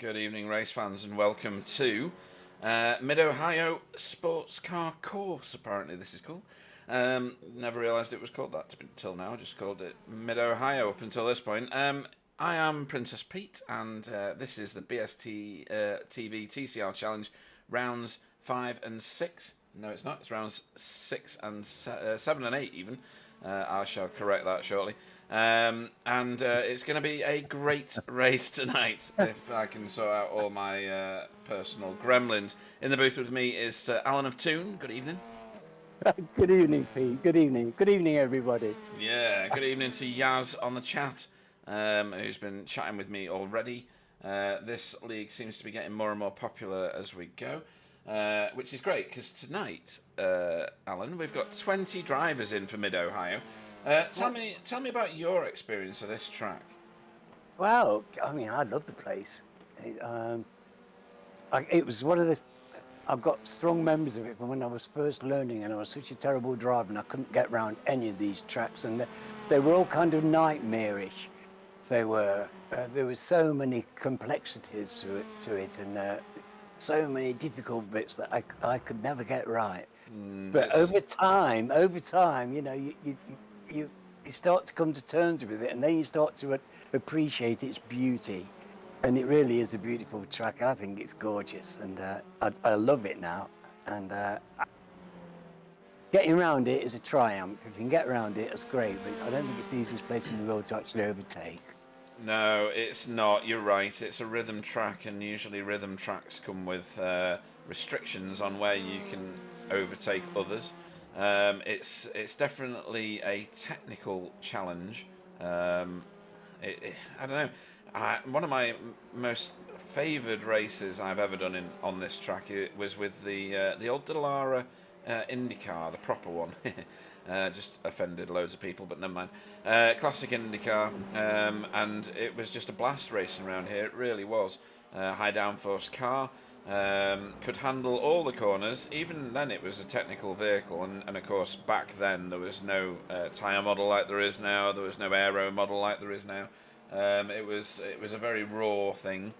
Good evening, race fans, and welcome to Mid-Ohio Sports Car Course, apparently this is called. Never realised it was called that until now. I just called it Mid-Ohio up until this point. I am Princess Pete, and this is the BSTV TCR Challenge, rounds 5 and 6. No, it's not. It's rounds 6 and 7 and 8 even. I shall correct that shortly. And it's going to be a great race tonight if I can sort out all my personal gremlins. In the booth with me is Alan of Toon. Good evening. Good evening, Pete. Good evening. Good evening, everybody. Yeah, good evening to Yaz on the chat, who's been chatting with me already. This league seems to be getting more and more popular as we go, which is great because tonight, Alan, we've got 20 drivers in for Mid-Ohio. Tell me about your experience of this track. Well, I mean, I love the place. It was one of the. I've got strong memories of it from when I was first learning, and I was such a terrible driver, and I couldn't get around any of these tracks, and they were all kind of nightmarish. They were. There was so many complexities to it, and so many difficult bits that I could never get right. But over time, you know, you start to come to terms with it, and then you start to appreciate its beauty. And it really is a beautiful track. I think it's gorgeous, and I love it now. And getting around it is a triumph. If you can get around it, it's great. But I don't think it's the easiest place in the world to actually overtake. No, it's not. You're right. It's a rhythm track, and usually rhythm tracks come with restrictions on where you can overtake others. It's definitely a technical challenge. I don't know. One of my most favoured races I've ever done on this track was with the old Dallara IndyCar, the proper one. Just offended loads of people, but never mind. Classic IndyCar, and it was just a blast racing around here. It really was. High downforce car, could handle all the corners. Even then, it was a technical vehicle, and of course, back then there was no tyre model like there is now. There was no aero model like there is now. It was a very raw thing.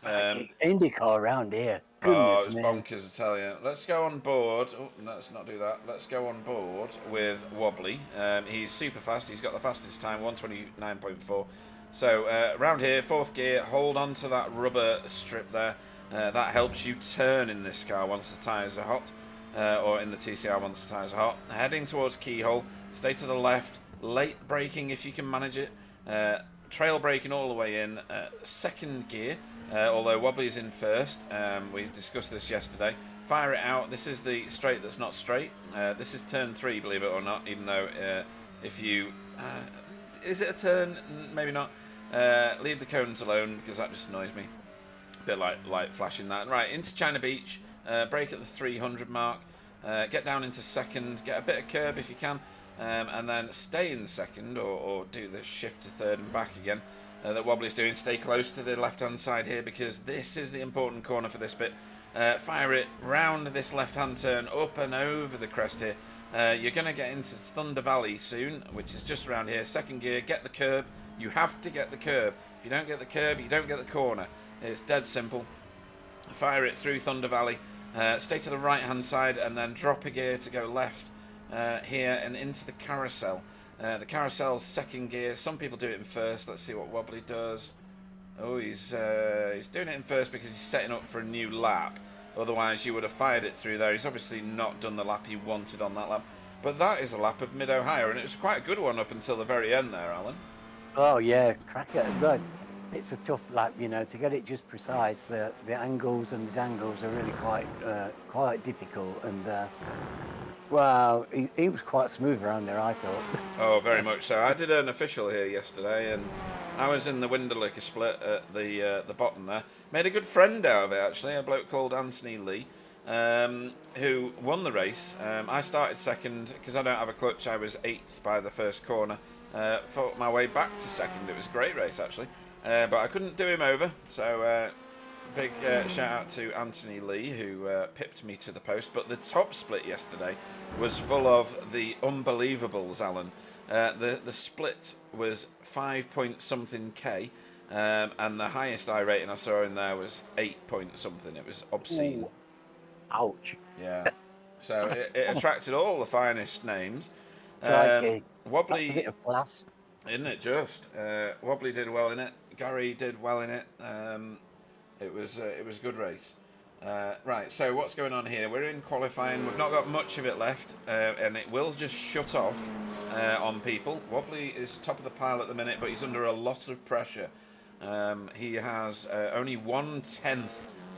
IndyCar around here. Goodness, Goodness, it was bonkers, I tell you. Let's go on board. Oh, let's not do that. Let's go on board with Wobbly. He's super fast. He's got the fastest time, 129.4. So around here, fourth gear, hold on to that rubber strip there. That helps you turn in this car once the tyres are hot, or in the TCR once the tyres are hot. Heading towards Keyhole, stay to the left, late braking if you can manage it. Trail braking all the way in, second gear, although Wobbly's in first. We discussed this yesterday. Fire it out. This is the straight that's not straight. This is turn 3, believe it or not, even though if you... is it a turn? Maybe not. Leave the cones alone, because that just annoys me. A bit like light flashing that. Right, into China Beach. Brake at the 300 mark. Get down into second. Get a bit of curb if you can. And then stay in second, or do the shift to third and back again that Wobbly's doing. Stay close to the left-hand side here, because this is the important corner for this bit. Fire it round this left-hand turn, up and over the crest here. You're going to get into Thunder Valley soon, which is just around here. Second gear, get the curb. You have to get the curb. If you don't get the curb, you don't get the corner. It's dead simple. Fire it through Thunder Valley. Stay to the right-hand side, and then drop a gear to go left. Here and into the carousel. The carousel's second gear. Some people do it in first. Let's see what Wobbly does. Oh, he's doing it in first because he's setting up for a new lap. Otherwise, you would have fired it through there. He's obviously not done the lap he wanted on that lap. But that is a lap of Mid-Ohio, and it was quite a good one up until the very end there, Alan. Oh yeah, cracker. But it's a tough lap, you know, to get it just precise. The angles and the dangles are really quite difficult, and well, he was quite smooth around there, I thought. Oh, very much so. I did an official here yesterday, and I was in the Wintergatan split at the bottom there. Made a good friend out of it, actually, a bloke called Anthony Lee, who won the race. I started second because I don't have a clutch. I was 8th by the first corner. Fought my way back to second. It was a great race, actually, but I couldn't do him over, so... Big shout out to Anthony Lee, who pipped me to the post. But the top split yesterday was full of the unbelievables, Alan. The split was 5 point something K, and the highest I rating I saw in there was 8 point something. It was obscene. Ooh, ouch. Yeah. So it attracted all the finest names. Crikey. Wobbly, That's a bit of class. isn't it? Just Wobbly did well in it. Gary did well in it. It was a good race. Right, so what's going on here? We're in qualifying. We've not got much of it left, and it will just shut off on people. Wobbly is top of the pile at the minute, but he's under a lot of pressure. He has only 1/10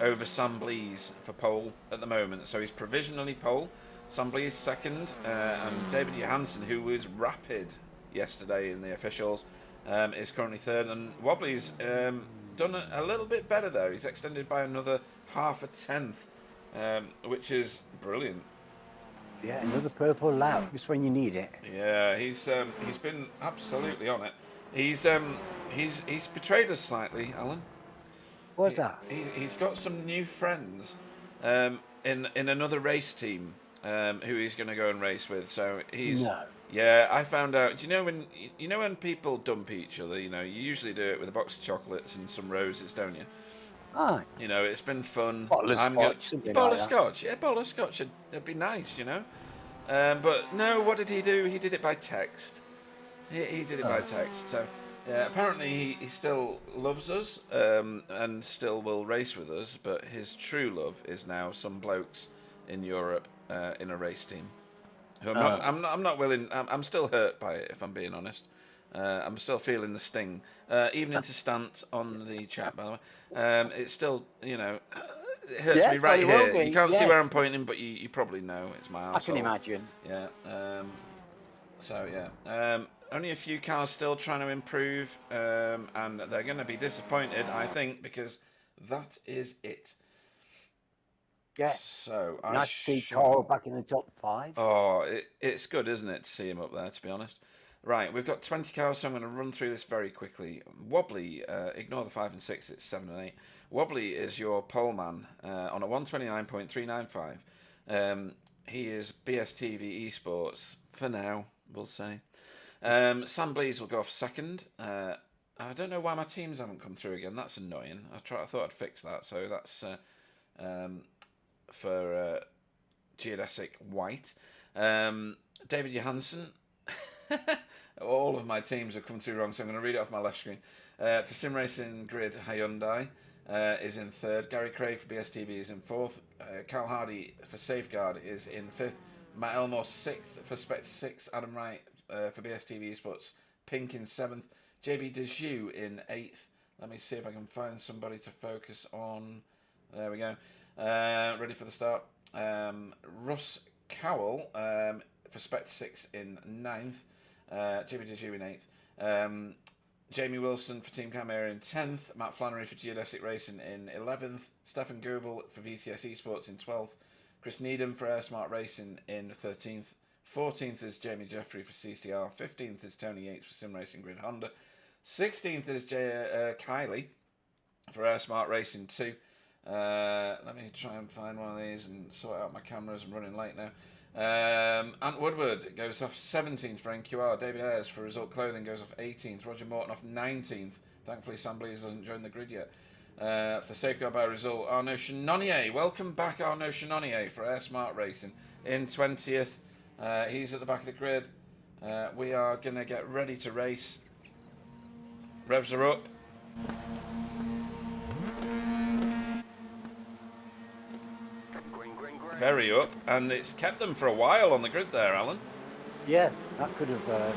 over Sam Blease for pole at the moment, so he's provisionally pole. Sam Blease second, and David Johansson, who was rapid yesterday in the officials, is currently third, and Wobbly's done a little bit better there. He's extended by another 0.5 which is brilliant. Yeah, another purple lap, just when you need it. Yeah, he's been absolutely on it. He's betrayed us slightly, Alan. What's that? He's got some new friends in another race team who he's going to go and race with. So he's No. Yeah, I found out. Do you know when people dump each other? You usually do it with a box of chocolates and some roses, don't you? Ah, It's been fun. bottle of scotch, something Bottle like of that. scotch. Yeah, bottle of scotch. It'd be nice, But no, what did he do? He did it by text. He did it by text. So yeah, apparently he still loves us and still will race with us. But his true love is now some blokes in Europe in a race team. Who I'm not willing. I'm still hurt by it, if I'm being honest. I'm still feeling the sting. Evening to Stant on the chat, by the way. It's still, it hurts Yes, me right well, here. You can't see where yes. I'm pointing, but you probably know it's my arsehole. I can imagine. Yeah. So yeah. Only a few cars still trying to improve, and they're going to be disappointed, I think, because that is it. Yes. So Nice to see Carl back in the top 5. Oh, it's good, isn't it, to see him up there, to be honest. Right, we've got 20 cars, so I'm going to run through this very quickly. Wobbly, ignore the 5 and 6, it's 7 and 8. Wobbly is your pole man on a 129.395. He is BSTV Esports, for now, we'll say. Sam Blease will go off second. I don't know why my teams haven't come through again. That's annoying. I thought I'd fix that, so that's for Geodesic White. David Johansson. All of my teams have come through wrong, so I'm going to read it off my left screen. For Sim Racing Grid, Hyundai is in third. Gary Craig for BSTV is in fourth. Carl Hardy for Safeguard is in fifth. Matt Elmore sixth for Spec 6. Adam Wright for BSTV Esports Pink in seventh. JB Dejoux in eighth. Let me see if I can find somebody to focus on. There we go. Ready for the start. Russ Cowell for Spec 6 in ninth. JB Dejoux in eighth. Jamie Wilson for Team Camera in 10th. Matt Flannery for Geodesic Racing in 11th. Stefan Goebel for VTS Esports in 12th. Chris Needham for Air Smart Racing in 13th. 14th is Jamie Jeffrey for CCR. 15th is Tony Yates for Sim Racing Grid Honda. 16th is Kylie for Air Smart Racing 2. Let me try and find one of these and sort out my cameras. I'm running late now. Ant Woodward goes off 17th for NQR. David Ayres for Result Clothing goes off 18th. Roger Morton off 19th. Thankfully, Sam Blease hasn't joined the grid yet. For Safeguard by Result, Arnaud Chenonnier. Welcome back, Arnaud Chenonnier for Air Smart Racing in 20th. He's at the back of the grid. We are going to get ready to race. Revs are up. Very up, and it's kept them for a while on the grid there, Alan. Yes, that could have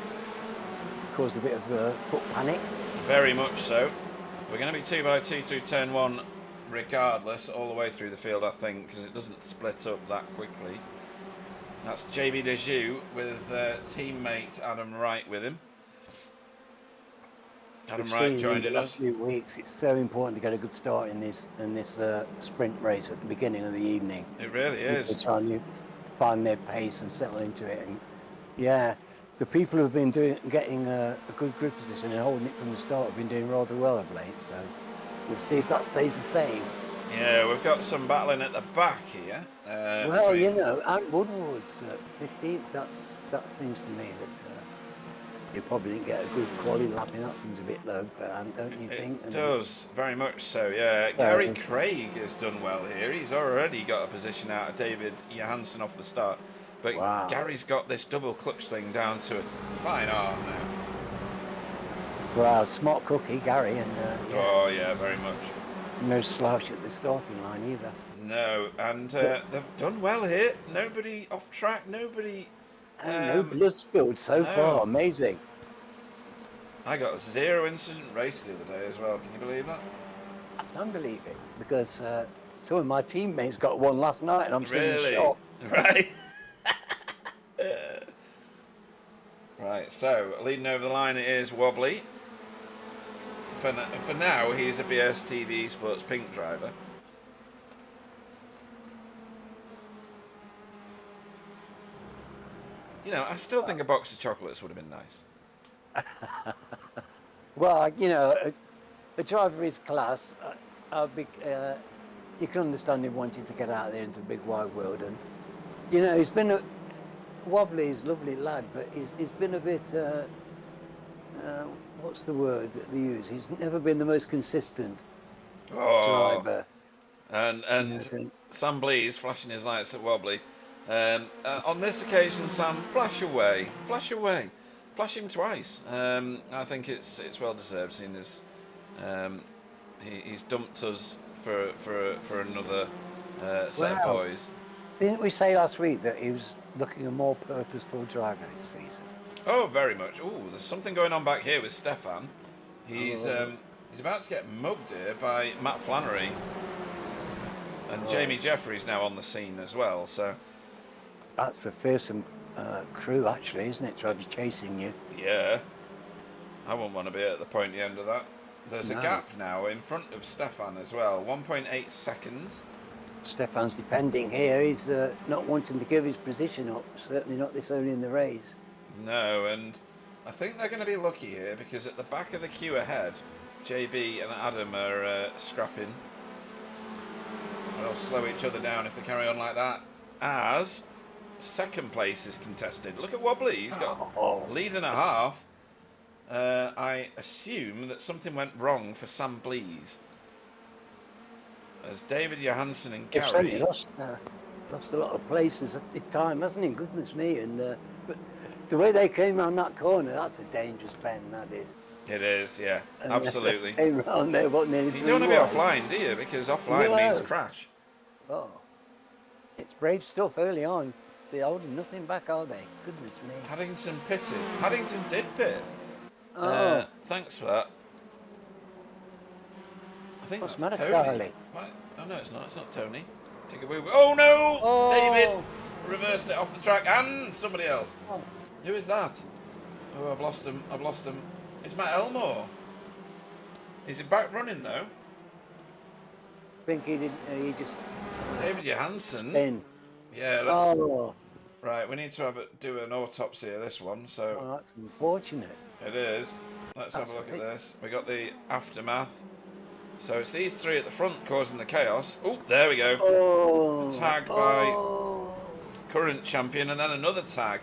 caused a bit of foot panic. Very much so. We're going to be 2x2 through turn 1 regardless, all the way through the field, I think, because it doesn't split up that quickly. That's JB Dejoux with teammate Adam Wright with him. Adam Wright joined in in the us. last few weeks. It's so important to get a good start in this sprint race at the beginning of the evening. It really is. People trying to find their pace and settle into it. And yeah, the people who've been getting a good grid position and holding it from the start have been doing rather well of late. So we'll see if that stays the same. Yeah, we've got some battling at the back here. Well, Ant Woodward's 15th. That seems to me that you probably didn't get a good quality lapping. That thing's a bit low, don't you think? It does, very much so, yeah. Gary Craig has done well here. He's already got a position out of David Johansson off the start. But Wow. Gary's got this double clutch thing down to a fine art now. Wow, smart cookie, Gary, and Oh, yeah, very much. no slouch at the starting line either. No, and they've done well here. Nobody off track, nobody... And no blood spilled so far, amazing. I got a 0 incident race the other day as well, can you believe that? I can't believe it, because some of my teammates got one last night and I'm seeing shot. Right. Right, so leading over the line it is Wobbly. For now, he's a BSTV Sports Pink driver. You know, I still think a box of chocolates would have been nice. Well, you know, a driver is class. You can understand him wanting to get out there into the big wide world, and you know, he's been Wobbly is a lovely lad, but he's been a bit. What's the word that they use? He's never been the most consistent driver. And Sam Blees flashing his lights at Wobbly. On this occasion, Sam, flash away, flash him twice. I think it's well deserved, seeing as he's dumped us for another set of boys. Didn't we say last week that he was looking a more purposeful driver this season? Oh, very much. Oh, there's something going on back here with Stefan. He's about to get mugged here by Matt Flannery, and Jamie Jeffrey's now on the scene as well. So that's the fearsome crew, actually, isn't it? Drivers chasing you. Yeah, I wouldn't want to be at the pointy end of that. There's a gap now in front of Stefan as well. 1.8 seconds. Stefan's defending here. He's not wanting to give his position up. Certainly not this early in the race. No, and I think they're going to be lucky here because at the back of the queue ahead, JB and Adam are scrapping. They'll slow each other down if they carry on like that. As second place is contested. Look at Wobbly. He's got lead and a half. I assume that something went wrong for Sam Blees. As David Johansson and Gary lost a lot of places at the time, hasn't he? Goodness me! And but the way they came around that corner, that's a dangerous bend. That is. It is, yeah, and absolutely. Came around there, what, nearly you don't want to be offline, do you? Because offline means crash. Oh, it's brave stuff early on. They're holding nothing back, are they? Goodness me. Haddington pitted. Haddington did pit. Thanks for that. I think that's Tony. Charlie? What? Oh no, it's not. It's not Tony. Take a woo. Oh no! Oh. David reversed it off the track, and somebody else. Oh. Who is that? Oh, I've lost him. I've lost him. It's Matt Elmore. Is he back running though? I think he did. He just. David Johansson. Spin. Yeah. That's, right. We need to do an autopsy of this one. So. Oh, that's unfortunate. It is. Let's have a look at this. We got the aftermath. So it's these three at the front causing the chaos. Oh, there we go. Oh, tag by current champion, and then another tag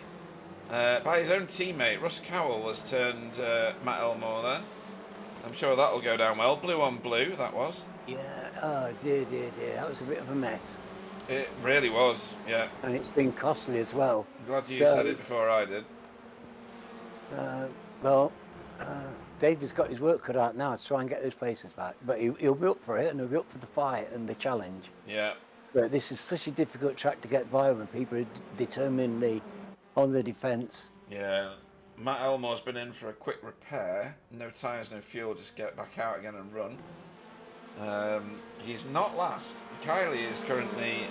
by his own teammate. Russ Cowell has turned Matt Elmore there. I'm sure that'll go down well. Blue on blue, that was. Yeah, oh dear. That was a bit of a mess. It really was, yeah. And it's been costly as well. I'm glad you said it before I did. David's got his work cut out now to try and get those places back. But he'll be up for it, and he'll be up for the fight and the challenge. Yeah. But this is such a difficult track to get by when people are determinedly on the defence. Yeah. Matt Elmore's been in for a quick repair. No tyres, no fuel, just get back out again and run. He's not last. Kylie is currently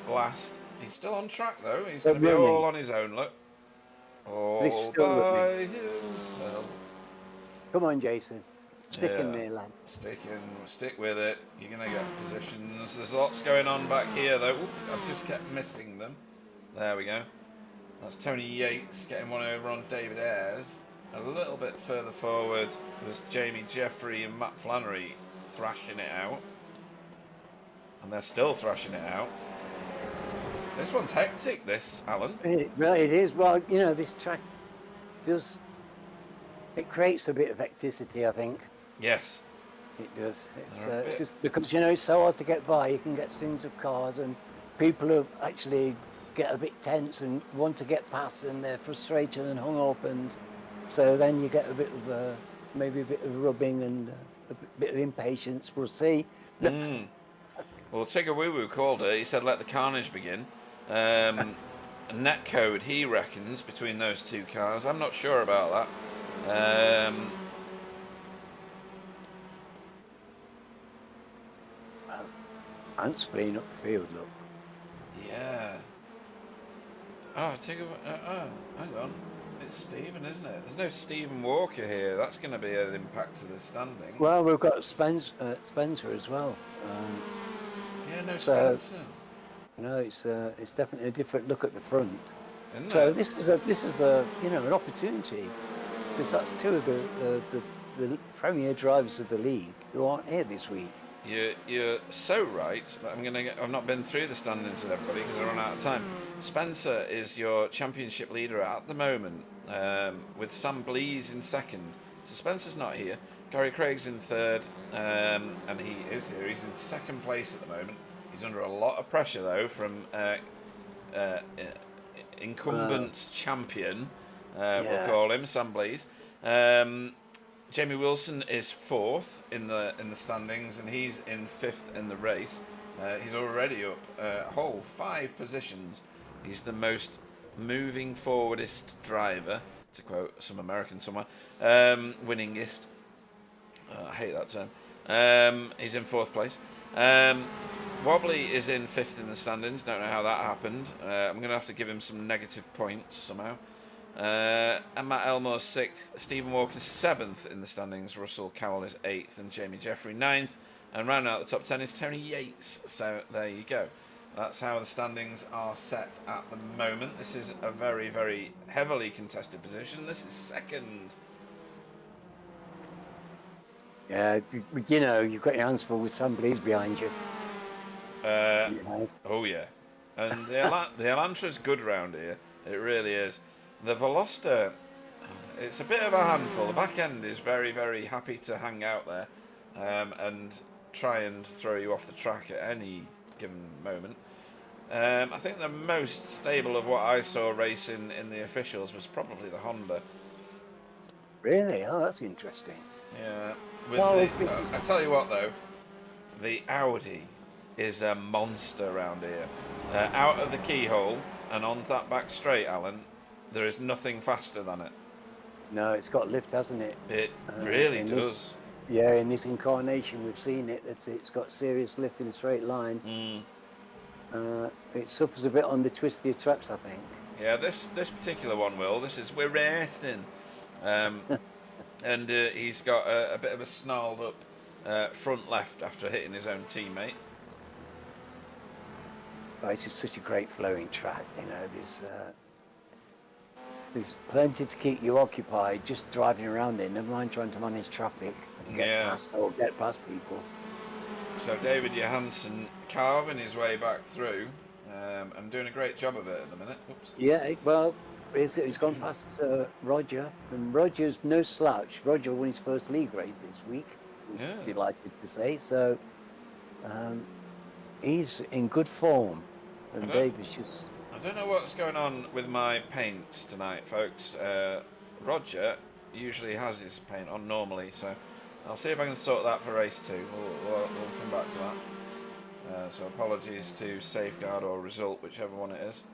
last. He's still on track though. He's going to be all on his own, look. All by himself. Come on, Jason. Stick in there, lad. Stick with it. You're going to get positions. There's lots going on back here though. Oop, I've just kept missing them. There we go. That's Tony Yates getting one over on David Ayres. A little bit further forward was Jamie Jeffrey and Matt Flannery thrashing it out. And they're still thrashing it out. This one's hectic, this, Alan. It is. Well, you know, this track does It creates a bit of hecticity, I think. Yes. It does. They're a It's bit- just because, you know, it's so hard to get by. You can get strings of cars and people who actually get a bit tense and want to get past and they're frustrated and hung up. And so then you get a bit of, maybe a bit of rubbing and a bit of impatience. We'll see. Well, Tigger Woo Woo called it. He said, "Let the carnage begin." Net code, he reckons, between those two cars. I'm not sure about that. Ants fleeing up the field, look. Yeah. Oh, Tigger. Hang on. It's Stephen, isn't it? There's no Stephen Walker here. That's going to be an impact to the standing. Well, we've got Spencer as well. Yeah, no so- Spencer. No, it's definitely a different look at the front. Isn't So it? this is a you know, an opportunity, because that's two of the premier drivers of the league who aren't here this week. You're so right that I've not been through the standings with everybody because I run out of time. Spencer is your championship leader at the moment, with Sam Blees in second. So Spencer's not here. Gary Craig's in third, and he is here. He's in second place at the moment. He's under a lot of pressure though from incumbent champion. We'll call him Sam Blees. Jamie Wilson is fourth in the standings, and he's in fifth in the race. He's already up a whole 5 positions. He's the most moving forwardist driver, to quote some American somewhere. Winningest. I hate that term. He's in 4th place. Wobbly is in 5th in the standings. Don't know how that happened. I'm going to have to give him some negative points somehow. And Matt Elmore's 6th, Stephen Walker's 7th in the standings, Russell Cowell is 8th, and Jamie Jeffrey 9th. And rounding out the top 10 is Tony Yates. So there you go. That's how the standings are set at the moment. This is a very, very heavily contested position. This is second. Yeah, you know, you've got your hands full with somebody's behind you. Oh yeah, and the Elantra's good round here. It really is. The Veloster, it's a bit of a handful. The back end is very, very happy to hang out there and try and throw you off the track at any given moment. I think the most stable of what I saw racing in the officials was probably the Honda. Really? Oh, that's interesting. Yeah. I tell you what though, the Audi is a monster around here. Out of the keyhole and on that back straight, Alan, there is nothing faster than it. No, it's got lift, hasn't it? It really does. In this incarnation, we've seen it. It's got serious lift in a straight line. It suffers a bit on the twistier tracks, I think. Yeah, this particular one, we're racing. And he's got a bit of a snarled up front left after hitting his own teammate. Oh, it's just such a great flowing track, you know. There's plenty to keep you occupied just driving around there, never mind trying to manage traffic and get past people. So David Johansson carving his way back through and doing a great job of it at the minute. Oops. Yeah, well, he's gone past Roger, and Roger's no slouch. Roger won his first league race this week. Yeah. Delighted to say. So he's in good form, and David's just... I don't know what's going on with my paints tonight, folks. Roger usually has his paint on normally, so I'll see if I can sort that for race 2. We'll come back to that. So apologies to Safeguard or Result, whichever one it is.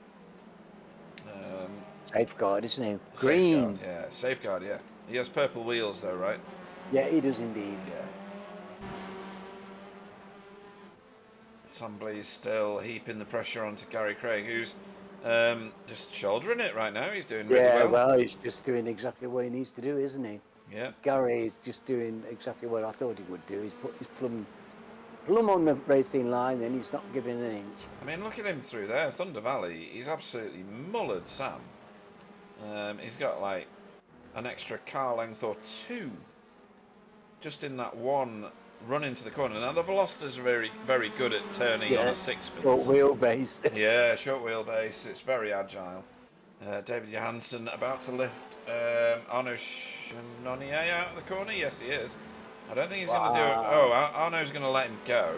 Safeguard, isn't he? Green. Safeguard, yeah. He has purple wheels though, right? Yeah, he does indeed. Yeah. Assembly's still heaping the pressure onto Gary Craig, who's just shouldering it right now. He's doing really well. Yeah, well, he's just doing exactly what he needs to do, isn't he? Yeah. Gary is just doing exactly what I thought he would do. He's put his plumb on the racing line, and he's not giving an inch. I mean, look at him through there. Thunder Valley, he's absolutely mullered Sam. He's got like an extra car length or 2 just in that one run into the corner. Now, the Velocity's very, very good at turning on a 6-speed. Short wheelbase. Yeah, short wheelbase. It's very agile. David Johansson about to lift Arno Shanonier out of the corner. Yes, he is. I don't think he's going to do it. Oh, Arno's going to let him go.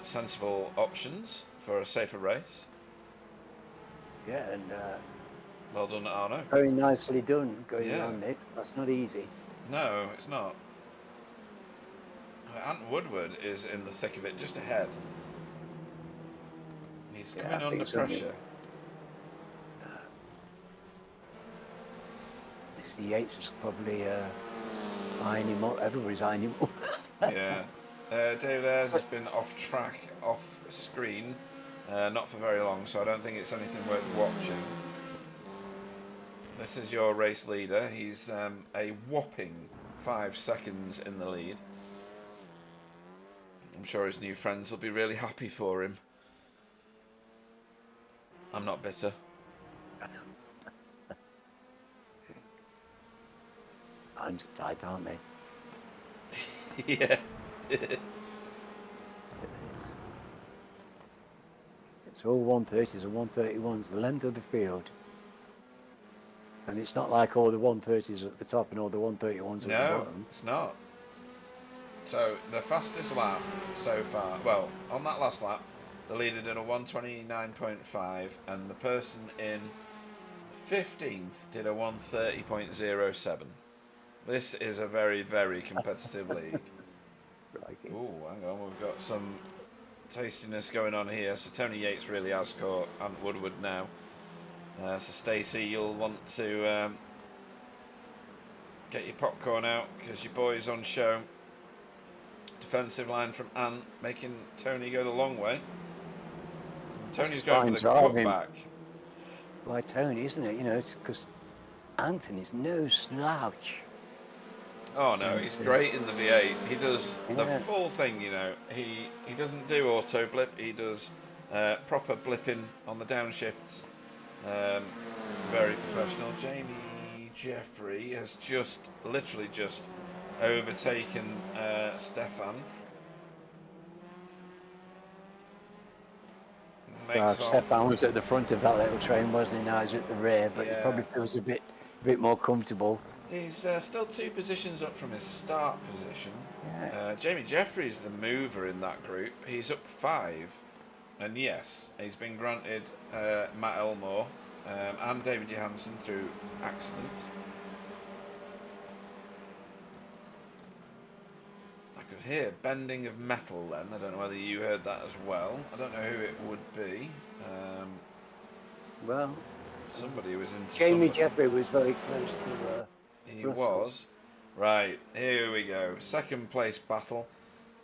Sensible options for a safer race. Yeah, and Well done, Arno. very nicely done going around this. That's not easy. No, it's not. Ant Woodward is in the thick of it, just ahead. He's coming under pressure. Mr. Yates is probably eyeing him up. Everybody's eyeing him up. Yeah. David Ayres has been off track, off screen, not for very long, so I don't think it's anything worth watching. This is your race leader. He's a whopping 5 seconds in the lead. I'm sure his new friends will be really happy for him. I'm not bitter. Times are tight, aren't they? Yeah. It's all 130s and 131s, the length of the field. And it's not like all the 130s at the top and all the 131s at the bottom. No, it's not. So the fastest lap so far, well, on that last lap, the leader did a 129.5 and the person in 15th did a 130.07. This is a very, very competitive league. Oh, hang on, we've got some tastiness going on here. So Tony Yates really has caught Ant Woodward now. So Stacey, you'll want to get your popcorn out because your boy's on show. Defensive line from Ant, making Tony go the long way. Tony's going for the cutback. By Tony, isn't it? You know, it's because Anthony's no slouch. Oh no, he's great in the V8. He does the full thing, you know. He doesn't do auto blip. He does proper blipping on the downshifts. Very professional. Jamie Jeffrey has literally just overtaken Stefan. Stefan was at the front of that little train, wasn't he? Now he's at the rear, but he probably feels a bit more comfortable. He's still 2 positions up from his start position. Jamie Jeffrey's the mover in that group. He's up 5. And yes, he's been granted Matt Elmore and David Johansson through accidents. I could hear bending of metal then. I don't know whether you heard that as well. I don't know who it would be. Well, somebody was into Jamie Jeffrey was very close to he Russell. Was. Right, here we go. Second place battle.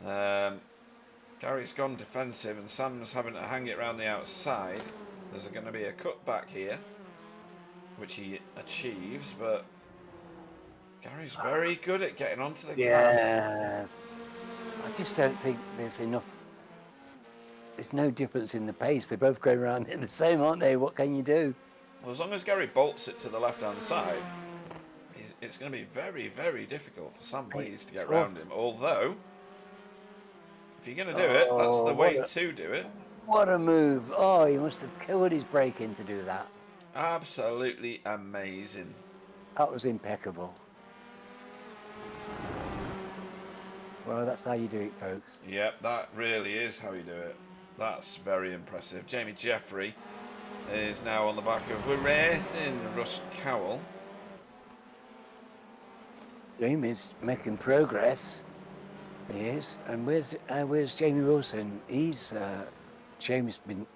Gary's gone defensive and Sam's having to hang it around the outside. There's going to be a cutback here, which he achieves, but Gary's very good at getting onto the gas. I just don't think there's enough. There's no difference in the pace. They're both going around the same, aren't they? What can you do? Well, as long as Gary bolts it to the left-hand side, it's going to be very, very difficult for Sam Blease to get around him. Although, if you're going to do it, that's the way to do it. What a move. Oh, he must have killed his braking to do that. Absolutely amazing. That was impeccable. Well, that's how you do it, folks. Yep, that really is how you do it. That's very impressive. Jamie Jeffrey is now on the back of Wraith in Russ Cowell. Jamie's making progress. He is. And where's Jamie Wilson? He's Jamie's been,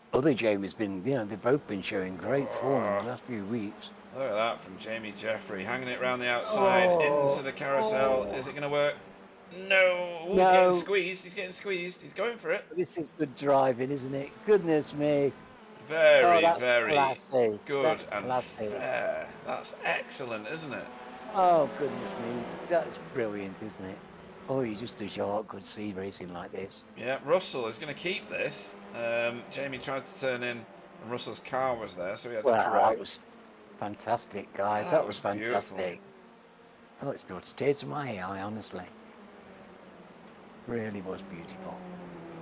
you know, they've both been showing great form in the last few weeks. Look at that from Jamie Jeffrey, hanging it around the outside into the carousel. Is it going to work? No. He's getting squeezed. He's getting squeezed. He's going for it. This is good driving, isn't it? Goodness me. Very, very classy. good and fair. That's excellent, isn't it? Oh, goodness me. That's brilliant, isn't it? Oh, you just do your good sea racing like this. Yeah, Russell is going to keep this. Jamie tried to turn in, and Russell's car was there, so he had to correct. That was fantastic, guys. That was fantastic. Beautiful. Oh, it's brought tears to my eye, honestly. Really was beautiful.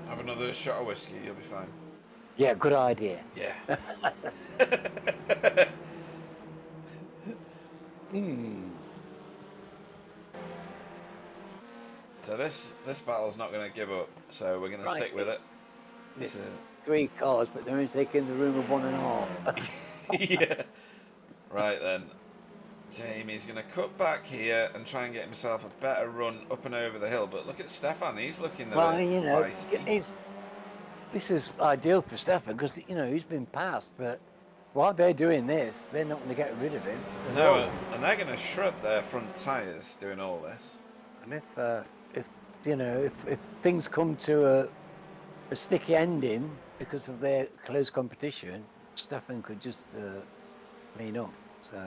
Have another shot of whiskey, you'll be fine. Yeah, good idea. Yeah. So this battle's not going to give up. So we're going to stick with it. It's 3 cars, but they're only taking the room of 1.5. Yeah. Right then. Jamie's going to cut back here and try and get himself a better run up and over the hill. But look at Stefan. He's looking a Well, bit you know, feisty. this is ideal for Stefan because, you know, he's been passed, but while they're doing this, they're not going to get rid of him. No, and they're going to shred their front tyres doing all this. And if you know, if things come to a sticky ending because of their close competition, Stefan could just clean up. So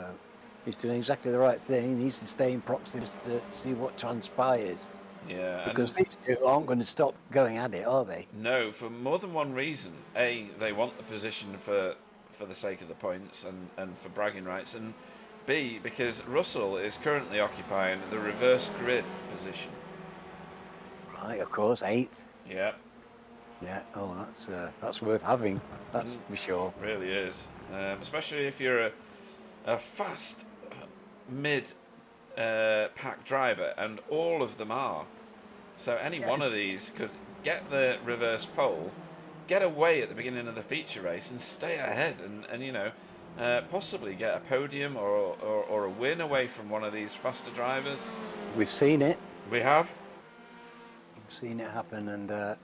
he's doing exactly the right thing. He needs to stay in proximity to see what transpires. Yeah, Because these two aren't going to stop going at it, are they? No, for more than one reason. A, they want the position for the sake of the points and for bragging rights, and B, because Russell is currently occupying the reverse grid position. Right, of course, 8th. Yeah. Yeah. Oh, that's worth having. That's for sure. It really is, especially if you're a fast mid pack driver, and all of them are. So any one of these could get the reverse pole, get away at the beginning of the feature race, and stay ahead, and you know, possibly get a podium or a win away from one of these faster drivers. We've seen it. We have. We've seen it happen, and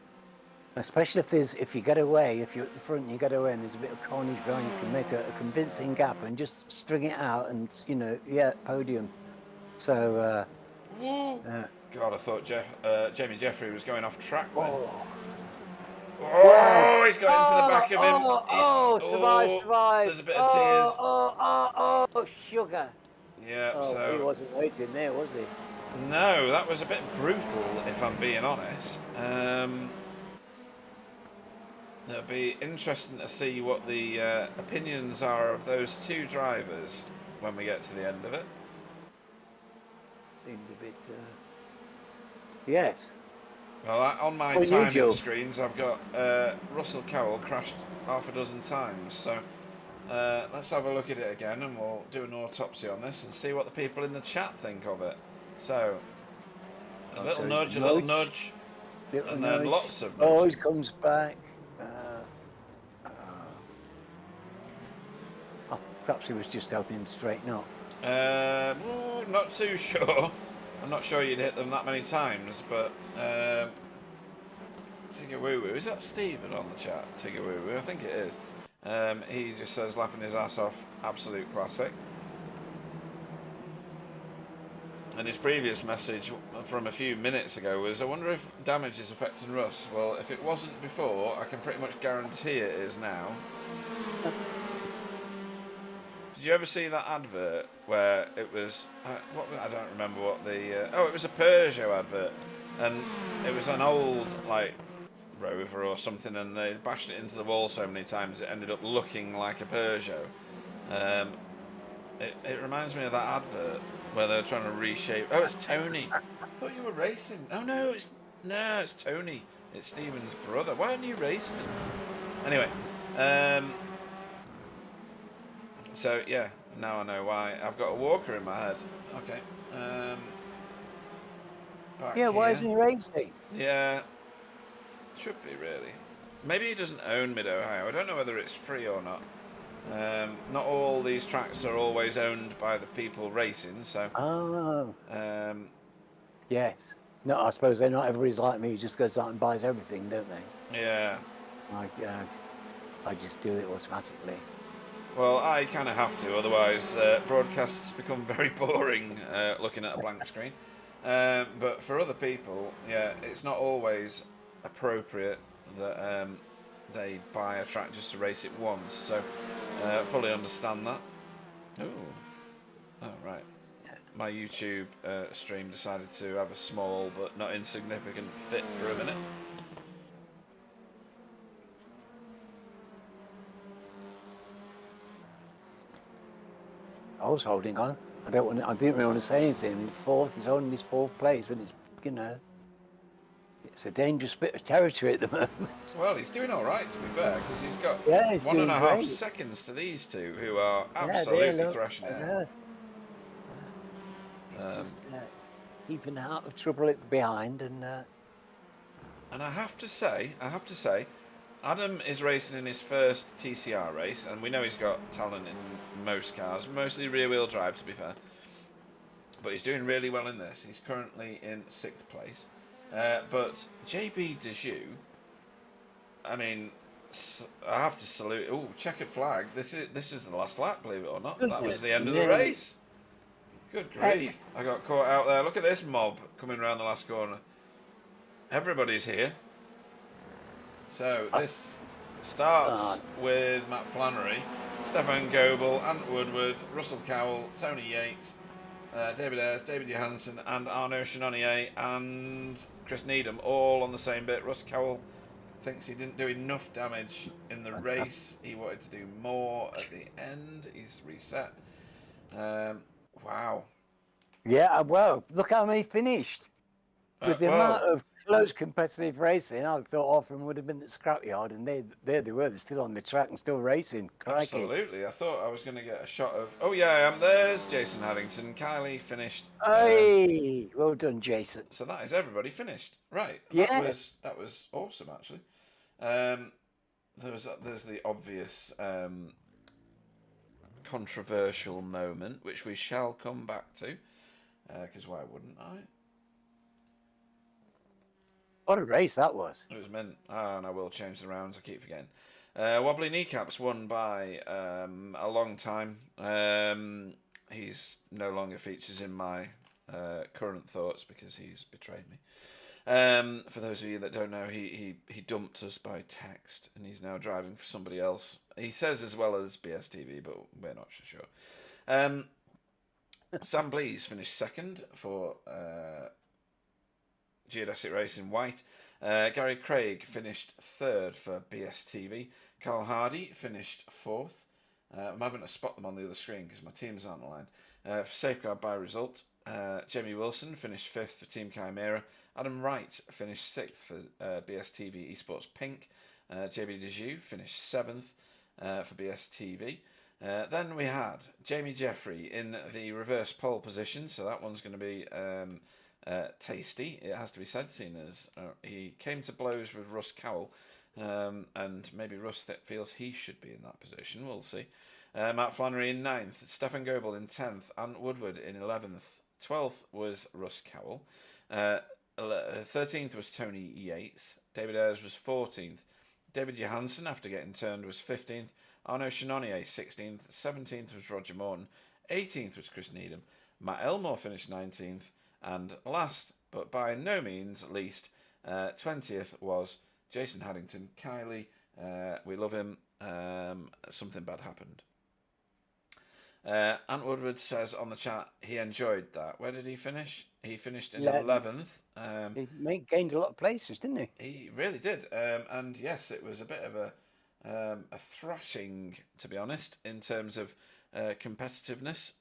especially if you get away, if you're at the front and you get away, and there's a bit of carnage behind, you can make a convincing gap and just string it out, and you know, yeah, podium. So. God, I thought Jamie Jeffrey was going off track then. Oh, he's got into the back of him. Survive. There's a bit of tears. Oh, sugar. Yeah, Oh, so... he wasn't waiting there, was he? No, that was a bit brutal, if I'm being honest. It'll be interesting to see what the opinions are of those two drivers when we get to the end of it. Seemed a bit... Yes. Well, on my timing screens, I've got Russell Cowell crashed half a dozen times. So let's have a look at it again, and we'll do an autopsy on this and see what the people in the chat think of it. So, a little nudge, and then lots of nudges. Oh, he comes back. Perhaps he was just helping him straighten up. Not too sure. I'm not sure you'd hit them that many times, but Tigawoo, is that Stephen on the chat? Tigawoo, I think it is. He just says laughing his ass off, absolute classic. And his previous message from a few minutes ago was, I wonder if damage is affecting Russ. Well, if it wasn't before, I can pretty much guarantee it is now. Did you ever see that advert where it was... I don't remember what the... it was a Peugeot advert. And it was an old, like, Rover or something, and they bashed it into the wall so many times it ended up looking like a Peugeot. It reminds me of that advert where they're trying to reshape... Oh, it's Tony. I thought you were racing. Oh, no, it's Tony. It's Stephen's brother. Why aren't you racing? Anyway, so, yeah, now I know why. I've got a walker in my head. Okay. Yeah, why isn't he racing? Yeah. Should be, really. Maybe he doesn't own Mid-Ohio. I don't know whether it's free or not. Not all these tracks are always owned by the people racing, so... Oh. Yes. No, I suppose not everybody's like me who just goes out and buys everything, don't they? Yeah. I just do it automatically. Well, I kind of have to, otherwise broadcasts become very boring looking at a blank screen. But for other people, yeah, it's not always appropriate that they buy a track just to race it once. So, fully understand that. Ooh. Oh, right. My YouTube stream decided to have a small but not insignificant fit for a minute. I was holding on. I didn't really want to say anything. He's holding his fourth place, and it's, you know. It's a dangerous bit of territory at the moment. Well, he's doing all right, to be fair, because he's got Yeah, he's one and doing a half great. seconds to these two, who are Yeah, there, absolutely look. thrashing I it. know. It's just keeping out of trouble behind, and And I have to say, Adam is racing in his first TCR race, and we know he's got talent in most cars, mostly rear-wheel drive, to be fair. But he's doing really well in this. He's currently in 6th place. But JB Dejoux, I mean, I have to salute. Oh, checkered flag. This is the last lap, believe it or not. isn't That was it? the end of the Yeah. race. Good grief! I got caught out there. Look at this mob coming around the last corner. Everybody's here. So this starts with Matt Flannery, Stefan Goebel, Ant Woodward, Russell Cowell, Tony Yates, David Ayres, David Johansson, and Arnaud Chenonnier and Chris Needham all on the same bit. Russ Cowell thinks he didn't do enough damage in the race. He wanted to do more at the end. He's reset. Wow. Yeah, well, look how he finished. With the amount of close competitive racing, I thought Offram would have been at the scrapyard, and there they were. They're still on the track and still racing. Crikey. Absolutely. I thought I was going to get a shot of... Oh, yeah, I am. There's Jason Haddington. Kylie finished. Hey, well done, Jason. So that is everybody finished. Right. Yeah. That was awesome, actually. There's the obvious controversial moment, which we shall come back to, because why wouldn't I? What a race that was. It was meant. And I will change the rounds. I keep forgetting. Wobbly Kneecaps won by a long time. He's no longer features in my current thoughts because he's betrayed me. For those of you that don't know, he dumped us by text, and he's now driving for somebody else. He says as well as BSTV, but we're not so sure. Sam Blees finished second for Geodesic Racing White. Gary Craig finished third for BSTV. Carl Hardy finished fourth. I'm having to spot them on the other screen because my teams aren't aligned. For Safeguard by Result, Jamie Wilson finished fifth for Team Chimera. Adam Wright finished sixth for BSTV Esports Pink. JB Dejoux finished seventh for BSTV. Then we had Jamie Jeffrey in the reverse pole position, so that one's going to be tasty, it has to be said, seeing as he came to blows with Russ Cowell, and maybe Russ feels he should be in that position. We'll see. Matt Flannery in 9th, Stefan Goebel in 10th, Ant Woodward in 11th, 12th was Russ Cowell, 13th was Tony Yates, David Ayres was 14th, David Johansson, after getting turned, was 15th, Arnaud Chenonnier 16th, 17th was Roger Morton, 18th was Chris Needham, Matt Elmore finished 19th, and last, but by no means least, 20th was Jason Haddington. Kylie, we love him. Something bad happened. Ant Woodward says on the chat he enjoyed that. Where did he finish? He finished in 11th. He gained a lot of places, didn't he? He really did. And yes, it was a bit of a thrashing, to be honest, in terms of competitiveness.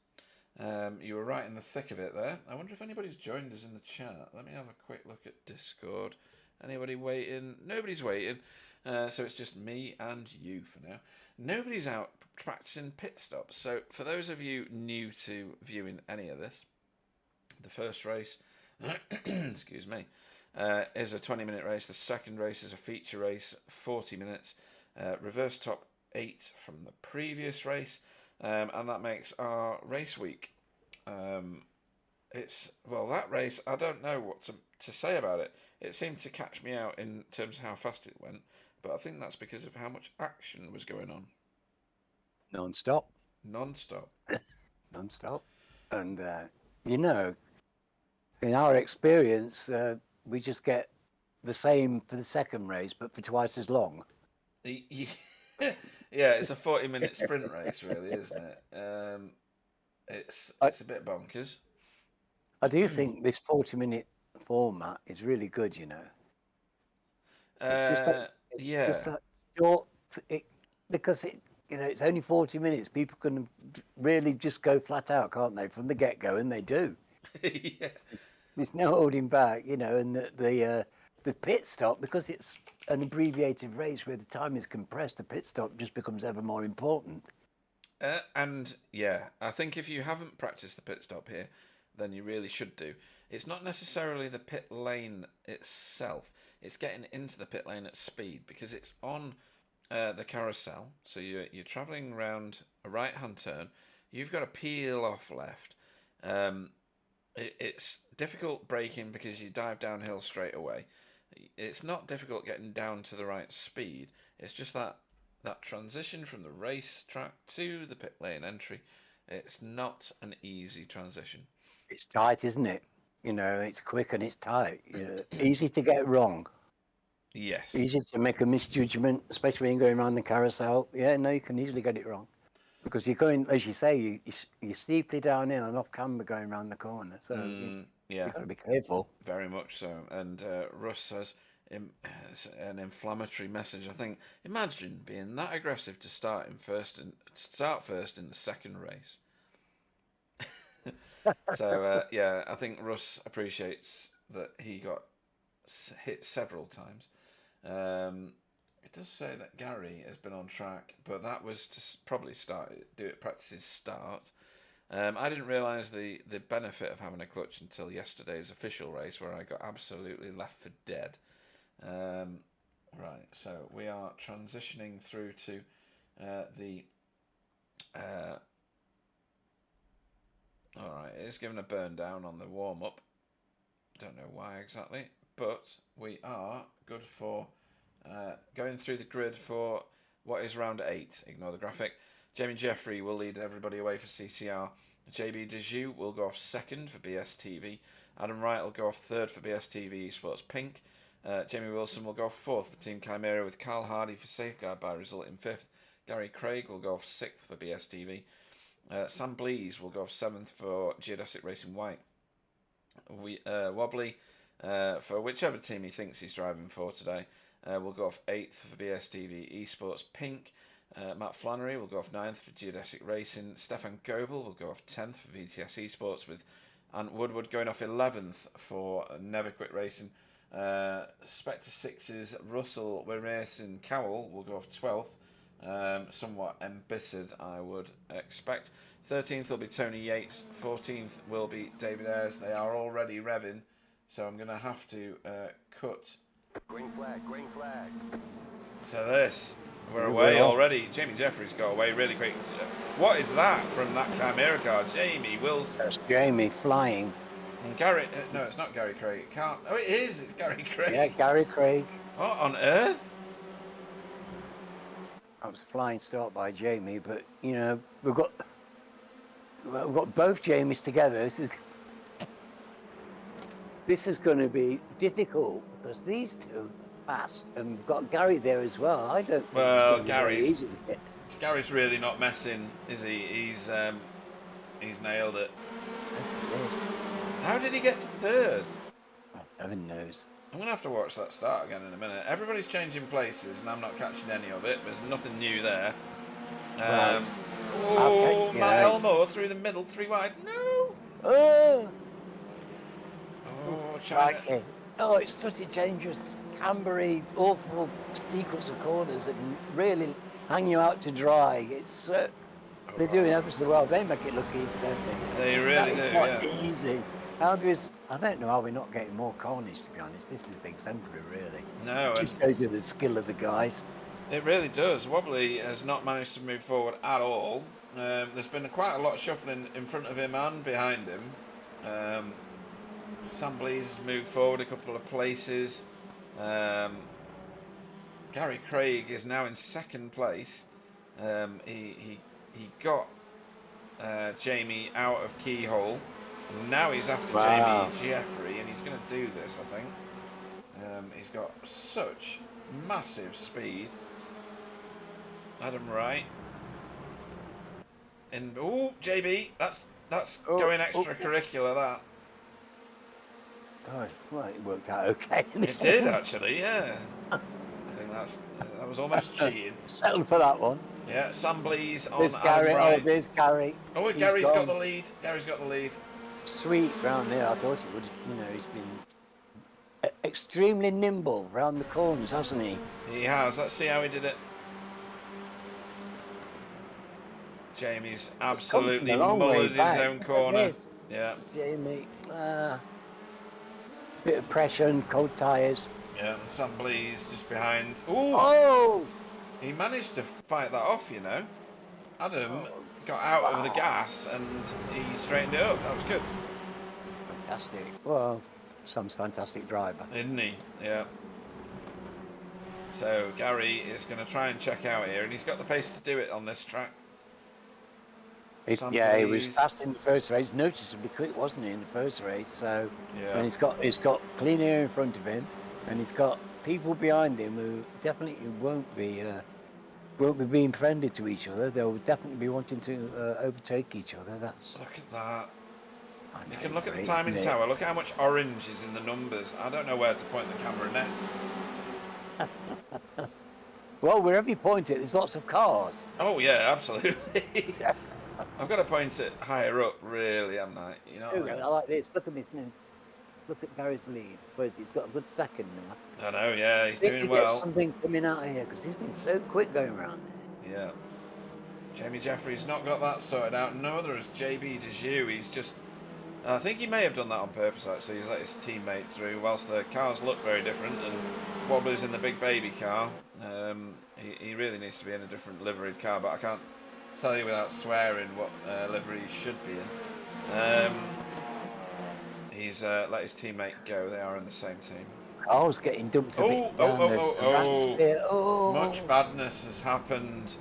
You were right in the thick of it there. I wonder if anybody's joined us in the chat. Let me have a quick look at Discord. Anybody waiting? Nobody's waiting. So it's just me and you for now. Nobody's out practicing pit stops. So for those of you new to viewing any of this, the first race, excuse me, is a 20-minute race. The second race is a feature race, 40 minutes. Reverse top 8 from the previous race. And that makes our race week. That race, I don't know what to say about it. It seemed to catch me out in terms of how fast it went, but I think that's because of how much action was going on. Non-stop. Non-stop. Non-stop. And, in our experience, we just get the same for the second race, but for twice as long. Yeah, it's a 40-minute sprint race, really, isn't it? It's a bit bonkers. I do think this 40-minute format is really good, you know. It's just that, just that short, because it's only 40 minutes. People can really just go flat out, can't they, from the get-go, and they do. Yeah. There's no holding back, and the the pit stop, because it's an abbreviated race where the time is compressed, the pit stop just becomes ever more important. And yeah, I think if you haven't practiced the pit stop here, then you really should do. It's not necessarily the pit lane itself, it's getting into the pit lane at speed, because it's on the carousel. So you're travelling around a right hand turn, you've got to peel off left. It's difficult braking because you dive downhill straight away. It's not difficult getting down to the right speed. It's just that transition from the race track to the pit lane entry. It's not an easy transition. It's tight, isn't it? You know, it's quick and it's tight. You know, easy to get wrong. Yes. Easy to make a misjudgment, especially when you're going around the carousel. Yeah, no, you can easily get it wrong. Because you're going, as you say, you're steeply downhill and off camber going around the corner. So yeah, you've got to be careful. Very much so. And Russ says, an inflammatory message. I think, imagine being that aggressive to start first in the second race. So yeah, I think Russ appreciates that he got hit several times. It does say that Gary has been on track, but that was to probably practice his start. I didn't realise the benefit of having a clutch until yesterday's official race, where I got absolutely left for dead. Right, so we are transitioning through to the... Alright, it is given a burn down on the warm-up. Don't know why exactly, but we are good for going through the grid for what is round 8. Ignore the graphic. Jamie Jeffrey will lead everybody away for CCR. JB Dejoux will go off second for BSTV. Adam Wright will go off third for BSTV Esports Pink. Jamie Wilson will go off fourth for Team Chimera, with Carl Hardy for Safeguard by result in fifth. Gary Craig will go off sixth for BSTV. Sam Blees will go off seventh for Geodesic Racing White. Wobbly, for whichever team he thinks he's driving for today, will go off 8th for BSTV Esports Pink. Matt Flannery will go off 9th for Geodesic Racing. Stefan Goebel will go off 10th for VTS Esports, with Ant Woodward going off 11th for Never Quit Racing. Spectre 6's Russell Racing Cowell will go off 12th. Somewhat embittered, I would expect. 13th will be Tony Yates. 14th will be David Ayres. They are already revving, so I'm going to have to cut. Green flag, green flag. So this, we're away already. Jamie Jeffries got away really quick. What is that from that Chimera car? Jamie Wilson. That's Jamie flying. And Gary, no, it's not Gary Craig. It can't. Oh, it is. It's Gary Craig. Yeah, Gary Craig. What on earth? That was a flying start by Jamie, but you know we've got both Jamies together. This is going to be difficult because these two fast, and we've got Gary there as well. I don't. Well, Gary's really not messing, is he? He's nailed it. Yes. How did he get to third? Heaven knows. I'm gonna have to watch that start again in a minute. Everybody's changing places, and I'm not catching any of it. There's nothing new there. Matt Elmore through the middle, 3 wide. No. Oh. Oh, China. Oh, it's such a dangerous, cambery, awful sequence of corners that can really hang you out to dry. It's they're doing ever so well. They make it look easy, don't they? They really do. It's not easy. I don't know how we're not getting more carnage, to be honest. This is exemplary, really. No, it just shows you the skill of the guys. It really does. Wobbly has not managed to move forward at all. There's been quite a lot of shuffling in front of him and behind him. Sam Blees has moved forward a couple of places. Gary Craig is now in second place. He got Jamie out of Keyhole. Now he's after Jamie Jeffrey, and he's going to do this, I think. He's got such massive speed. Adam Wright. And JB, that's going extracurricular. That. Oh, well, it worked out okay. It did actually, yeah. I think that was almost cheating. Settled for that one. Yeah, Sam Blees on there's Gary. Adam Wright. Oh, there's Gary. Oh, Gary's got the lead. Gary's got the lead. Sweet round there. I thought he would. You know, he's been extremely nimble round the corners, hasn't he? He has. Let's see how he did it. Jamie's It's come from absolutely a long way mullered his back. own Look at corner. this, Yeah, Jamie. Bit of pressure and cold tyres. yeah. And Sambly's just behind. Ooh, Oh! he managed to fight that off, you know. Adam Oh, got out of the wow. gas and he straightened it up. That was good. Fantastic. Well, Sam's a fantastic driver. Isn't he? Yeah. So Gary is going to try and check out here, and he's got the pace to do it on this track. Yeah, he was fast in the first race. Noticeably quick, wasn't he, in the first race? So, Yeah. and he's got clean air in front of him, and he's got people behind him who definitely won't be being friendly to each other. They'll definitely be wanting to overtake each other. That's. Look at that. I You know, can look at the great, timing isn't it? tower. Look how much orange is in the numbers. I don't know where to point the camera next. Well, wherever you point it, there's lots of cars. Oh yeah, absolutely. I've got to point it higher up, really, haven't I? You know what I mean? I like this. Look at this man. Look at Gary's lead. Whereas he's got a good second now. I know, yeah, he's I think doing he well. gets something coming out of here because he's been so quick going around there. Yeah. Jamie Jeffrey's not got that sorted out. Neither has JB Dejoux. He's just... I think he may have done that on purpose, actually. He's let his teammate through, whilst the cars look very different, and Wobbler's in the big baby car. He really needs to be in a different liveried car, but I can't tell you without swearing what livery he should be in. He's let his teammate go. They are in the same team. I was getting dumped a bit down the ramp there. Oh. Much badness has happened,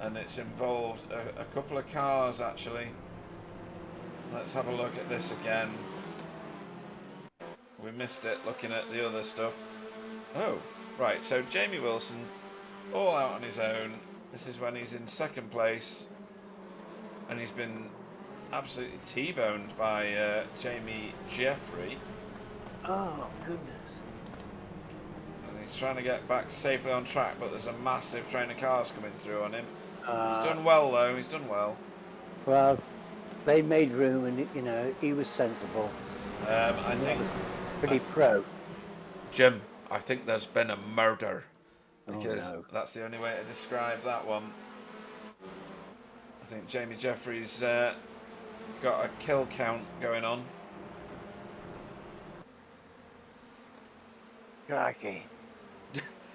and it's involved a couple of cars, actually. Let's have a look at this again. We missed it looking at the other stuff. Oh, right, so Jamie Wilson, all out on his own. This is when he's in second place, and he's been absolutely T-boned by Jamie Jeffrey. Oh, goodness. And he's trying to get back safely on track, but there's a massive train of cars coming through on him. He's done well, though. He's done well. Well, they made room, and you know he was sensible. I think was pretty pro. Jim, I think there's been a murder, because no. that's the only way to describe that one. I think Jamie Jeffrey's got a kill count going on. Crikey.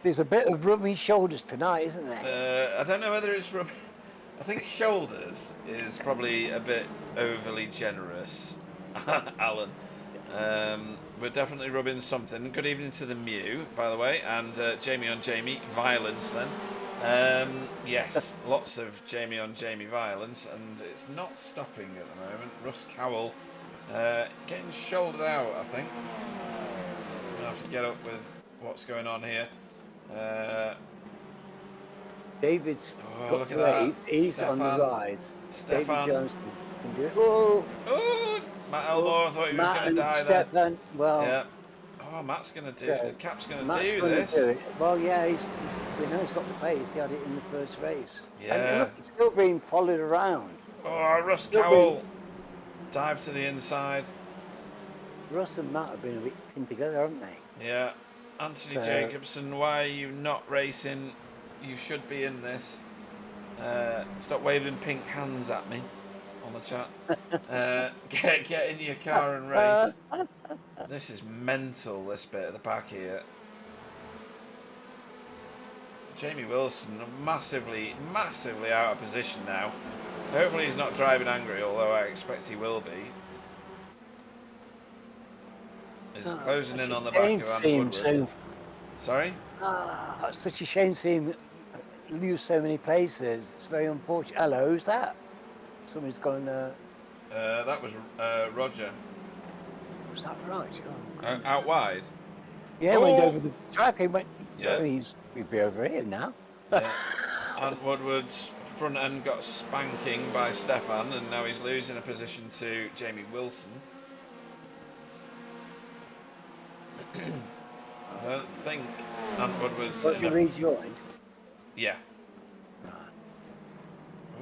There's a bit of rubbing shoulders tonight, isn't there? I don't know whether it's rubbing. I think shoulders is probably a bit overly generous, Alan. We're definitely rubbing something. Good evening to the Mew, by the way, and Jamie on Jamie violence then. Yes, lots of Jamie on Jamie violence, and it's not stopping at the moment. Russ Cowell getting shouldered out, I think. I'm going to have to get up with what's going on here. David's got look to at 8th. that. He's on the Stefan. rise. Stefan. David Jones can do it. Oh, Oh, Matt Elmore, I thought he was Matt going and to die Stefan. there. Well, Yeah. Oh, Matt's going to do it. Cap's going to do gonna this. do it. Well, yeah, he's we know he's got the pace. He had it in the first race. Yeah. And look, he's still being followed around. Oh, Russ Still Cowell. Dive to the inside. Russ and Matt have been a bit pinned together, haven't they? Yeah. Anthony So- Jacobson, why are you not racing? You should be in this. Stop waving pink hands at me on the chat. Get in your car and race. This is mental, this bit at the back here. Jamie Wilson massively out of position now. Hopefully he's not driving angry, although I expect he will be. He's closing in on the back of Andy Woodward. Sorry? It's such a shame seeing him lose so many places. It's very unfortunate. Hello, who's that? Somebody's gone. That was Roger. Was that right? Oh, Out wide? yeah, went over the track. He went. Yeah. Oh, he'd be over here now. Yeah. Ant Woodward's front end got spanking by Stefan, and now he's losing a position to Jamie Wilson. I don't think Ant Woodward's... Was he rejoined? Yeah.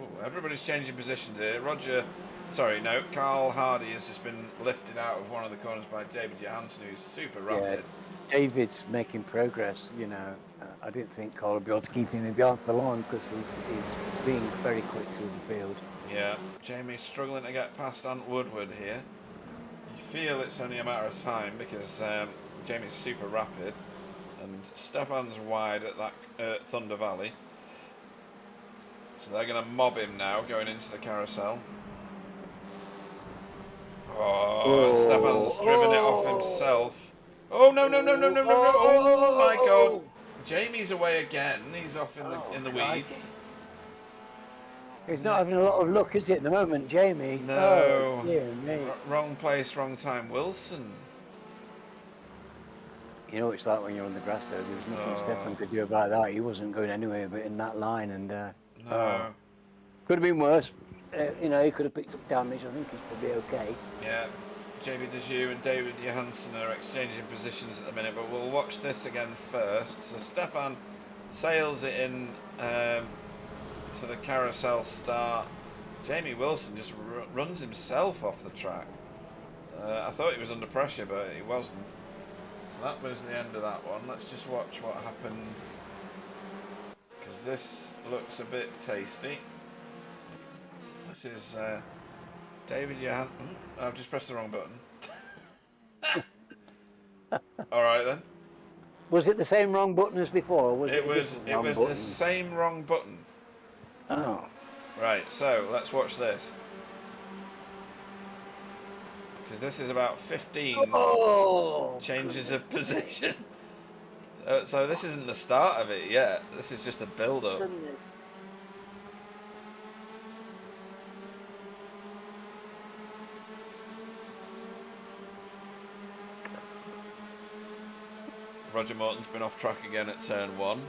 Ooh, everybody's changing positions here. Roger Sorry, no. Carl Hardy has just been lifted out of one of the corners by David Johansen, who's super Yeah, rapid. David's making progress. You know, I didn't think Carl would be able to keep him behind the line because he's being very quick through the field. Yeah, Jamie's struggling to get past Ant Woodward here. You feel it's only a matter of time because Jamie's super rapid and Stefan's wide at that Thunder Valley. So they're going to mob him now going into the carousel. Oh, and Stefan's driven it off himself. Oh, no, no, no, no, no, no, no. Oh, my God. Jamie's away again. He's off in the weeds. He's not having a lot of luck, is it, at the moment, Jamie? No. Oh, dear me. Wrong place, wrong time. Wilson. You know what it's like when you're on the grass, though. There was nothing Stefan could do about that. He wasn't going anywhere but in that line. And No. could have been worse. You know, he could have picked up damage. I think he's probably okay. Yeah. JB Deju and David Johansen are exchanging positions at the minute, but we'll watch this again first. So Stefan sails it in to the carousel start. Jamie Wilson just runs himself off the track. I thought he was under pressure, but he wasn't. So that was the end of that one. Let's just watch what happened, because this looks a bit tasty. This is David Johansen. I've just pressed the wrong button. All right then. Was it the same wrong button as before, or was it? It was the same wrong button. Oh. Right. So let's watch this, because this is about 15 changes of position. So this isn't the start of it yet. This is just the build-up. Roger Morton's been off track again at turn 1.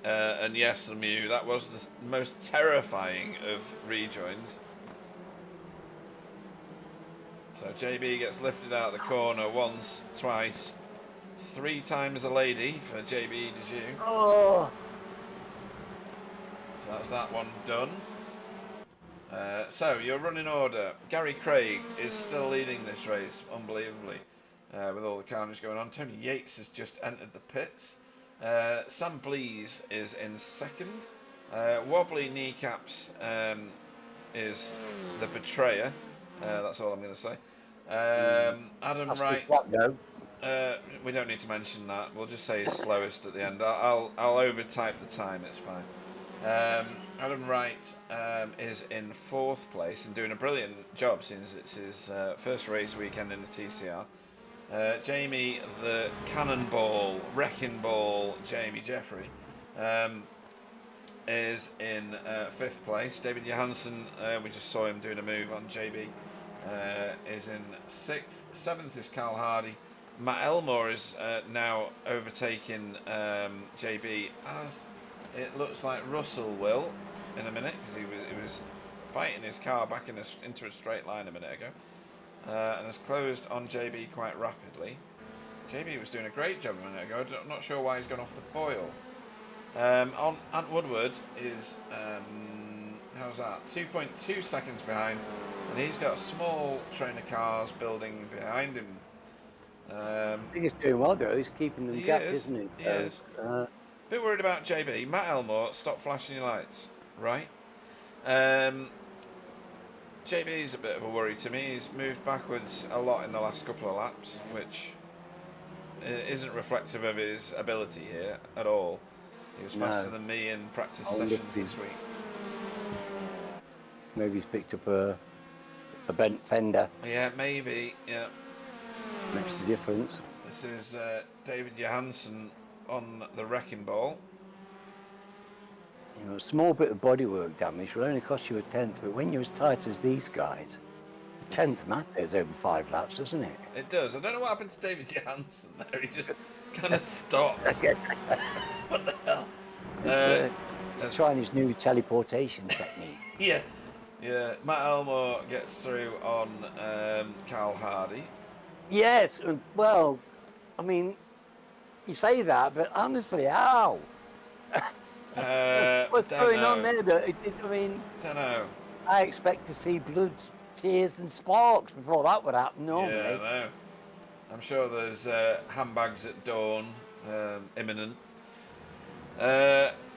And yes, Lemieux, that was the most terrifying of rejoins. So JB gets lifted out of the corner once, twice, 3 times a lady for JB Deju. Oh. So that's that one done. So your running order. Gary Craig is still leading this race, unbelievably, with all the carnage going on. Tony Yates has just entered the pits. Sam Blees is in second. Wobbly Kneecaps is the betrayer. That's all I'm going to say. Adam Wright. We don't need to mention that. We'll just say he's slowest at the end. I'll overtype the time. It's fine. Adam Wright is in 4th place and doing a brilliant job since it's his first race weekend in the TCR. Jamie the Cannonball, Wrecking Ball, Jamie Jeffrey is in 5th place. David Johansen, we just saw him doing a move on JB, is in 6th. 7th is Carl Hardy. Matt Elmore is now overtaking JB, as it looks like Russell will in a minute, because he was fighting his car back into a straight line a minute ago. And has closed on JB quite rapidly. JB was doing a great job a minute ago. I'm not sure why he's gone off the boil. On Ant Woodward is how's that? 2.2 seconds behind, and he's got a small train of cars building behind him. I think he's doing well though. He's keeping them gapped, isn't he? He is. Bit worried about JB. Matt Elmore, stop flashing your lights. Right. JB's a bit of a worry to me. He's moved backwards a lot in the last couple of laps, which isn't reflective of his ability here at all. He was faster than me in practice sessions this week. Maybe he's picked up a bent fender. Yeah, maybe. Yeah. Makes the difference. This is David Johansen on the Wrecking Ball. You know, a small bit of bodywork damage will only cost you a 10th, but when you're as tight as these guys, a 10th matters over 5 laps, doesn't it? It does. I don't know what happened to David Johansen there. He just kind of stopped. What the hell? He's trying his new teleportation technique. Yeah. Yeah. Matt Elmore gets through on Carl Hardy. Yes, well, I mean, you say that, but honestly, how? What's don't going know. on there? I mean, Don't know. I expect to see blood, tears, and sparks before that would happen normally. Yeah, I know. I'm sure there's handbags at dawn, imminent.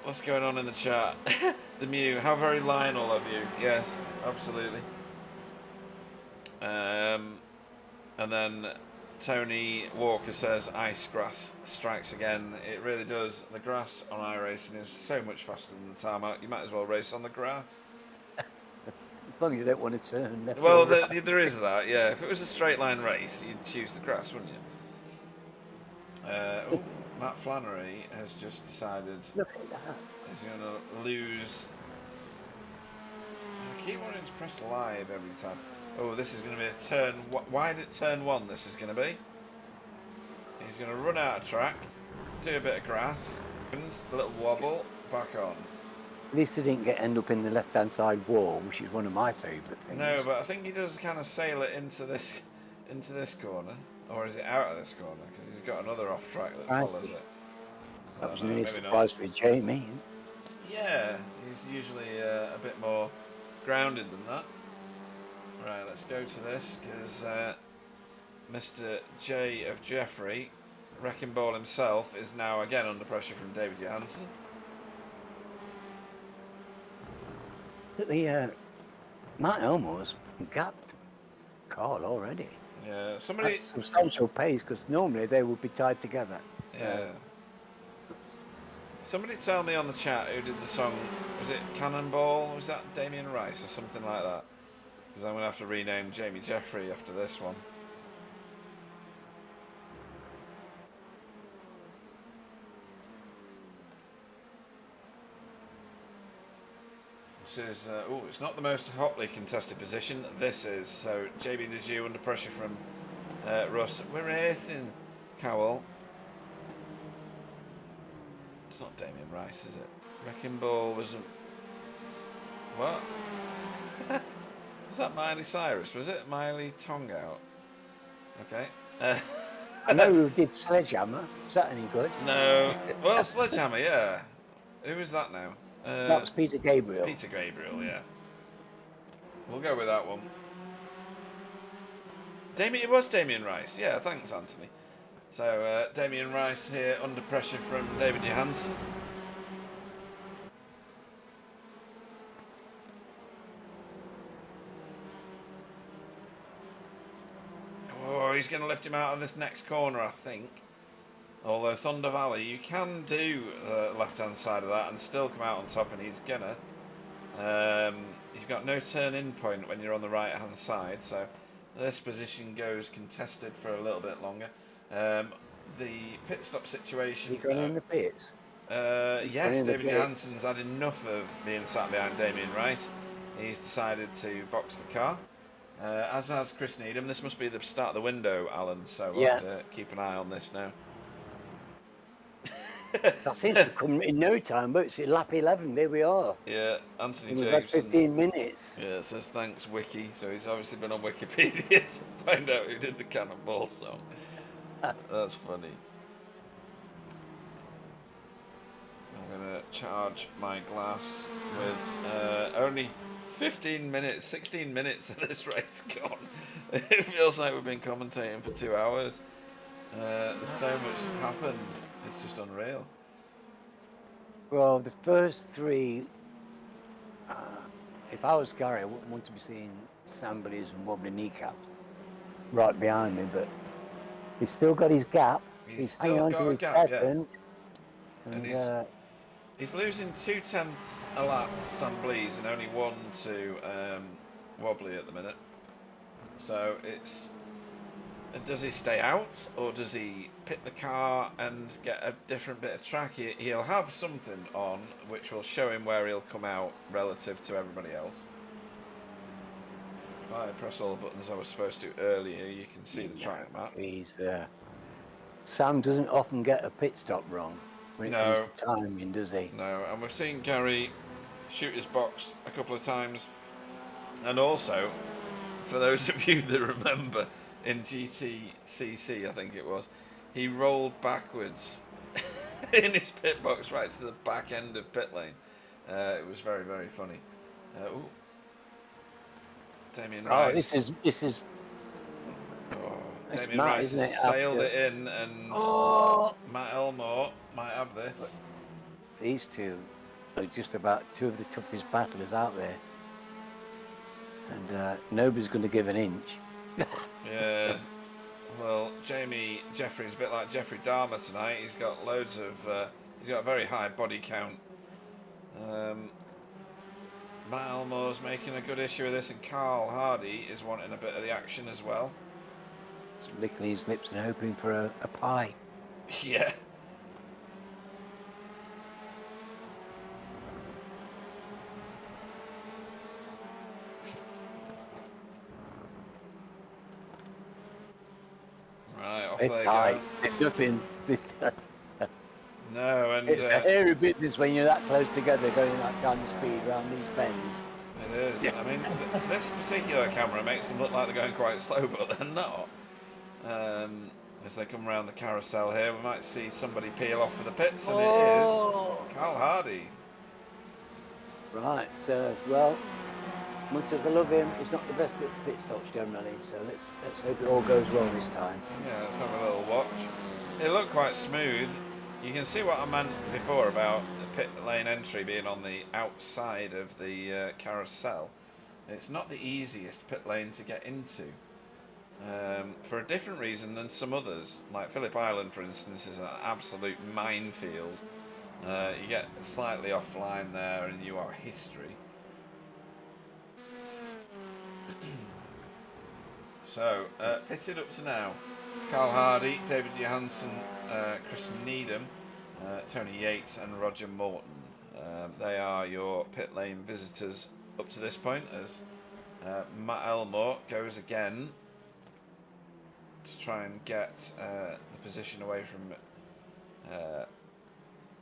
What's going on in the chat? The Mew, how very Lionel of you. Yes, absolutely. And then Tony Walker says, ice grass strikes again. It really does. The grass on iRacing is so much faster than the tarmac. You might as well race on the grass. As long as you don't want to turn left Well, or right. there is that, yeah. If it was a straight line race, you'd choose the grass, wouldn't you? Oh, Matt Flannery has just decided Look at that. he's going to lose. I keep wanting to press live every time. Oh, this is going to be a turn. Wide at turn 1, this is going to be. He's going to run out of track, do a bit of grass, a little wobble, back on. At least they didn't end up in the left-hand side wall, which is one of my favourite things. No, but I think he does kind of sail it into this corner. Or is it out of this corner? Because he's got another off track that follows it. That was a surprise for Jamie. Yeah, he's usually a bit more grounded than that. Right, let's go to this, because Mr. J of Jeffrey, Wrecking Ball himself, is now again under pressure from David Johansen. But the Matt Elmo's gapped Carl already. Yeah, somebody. That's substantial pace, because normally they would be tied together. So. Yeah. Somebody tell me on the chat who did the song. Was it Cannonball? Was that Damien Rice or something like that? Because I'm going to have to rename Jamie Jeffrey after this one. This is, oh, it's not the most hotly contested position. This is. So, JB Deju under pressure from Russ. We're racing, Cowell. It's not Damien Rice, is it? Wrecking Ball was a... What? Was that Miley Cyrus? Was it Miley Tongout? Okay. I know who did Sledgehammer. Is that any good? No. Well, Sledgehammer, yeah. Who is that now? That was Peter Gabriel. Peter Gabriel, yeah. We'll go with that one. It was Damien Rice. Yeah, thanks, Anthony. So, Damien Rice here under pressure from David Johansen. Oh, he's going to lift him out of this next corner, I think. Although Thunder Valley, you can do the left-hand side of that and still come out on top, and he's gonna. You've got no turn-in point when you're on the right-hand side, so this position goes contested for a little bit longer. The pit stop situation. He going in the pits? Yes, David Johansen's had enough of being sat behind Damien Rice. He's decided to box the car. As has Chris Needham. This must be the start of the window, Alan, so we'll have to keep an eye on this now. That seems to come in no time, but it's lap 11. There we are. Yeah, Anthony We've Jacobson. had 15 minutes. Yeah, it says thanks, Wiki. So he's obviously been on Wikipedia to find out who did the Cannonball song. That's funny. I'm going to charge my glass with only 15 minutes, 16 minutes of this race gone. It feels like we've been commentating for 2 hours. There's so much happened. It's just unreal. Well, the first three, if I was Gary, I wouldn't want to be seeing Samblies and wobbly kneecaps right behind me, but he's still got his gap. He's hanging on to his second. Yeah. And he's losing 0.2 a lap to Samblies and only 1 to Wobbly at the minute. So it's... Does he stay out, or does he pit the car and get a different bit of track? He'll have something on which will show him where he'll come out relative to everybody else. If I press all the buttons I was supposed to earlier, you can see the track map. Sam doesn't often get a pit stop wrong when it comes to timing, does he? No, and we've seen Gary shoot his box a couple of times. And also, for those of you that remember, in GTCC, I think it was, he rolled backwards in his pit box right to the back end of pit lane. It was very, very funny. Ooh. Damien Oh, Rice. this is Damien Matt, Rice isn't has it? sailed After it in, and oh, Matt Elmore might have this. these two are just about two of the toughest battlers out there, and nobody's going to give an inch. Yeah. Well, Jeffrey's a bit like Jeffrey Dahmer tonight. He's got loads of. He's got a very high body count. Matt Elmore's making a good issue of this, and Carl Hardy is wanting a bit of the action as well. He's licking his lips and hoping for a pie. Yeah. Right, off It's they high. go. It's nothing. No, and It's a hairy business when you're that close together, going that kind of speed around these bends. it is. I mean, this particular camera makes them look like they're going quite slow, but they're not. As they come around the carousel here, we might see somebody peel off for the pits, and it is Carl Hardy. Right, so, well, much as I love him, he's not the best at pit stops generally, so let's hope it all goes well this time. Yeah, let's have a little watch. It looked quite smooth. You can see what I meant before about the pit lane entry being on the outside of the carousel. It's not the easiest pit lane to get into. For a different reason than some others. Like Phillip Island, for instance, is an absolute minefield. You get slightly offline there and you are history. So, pitted up to now. Carl Hardy, David Johansson, Chris Needham, Tony Yates and Roger Morton. They are your pit lane visitors up to this point, as Matt Elmore goes again to try and get the position away from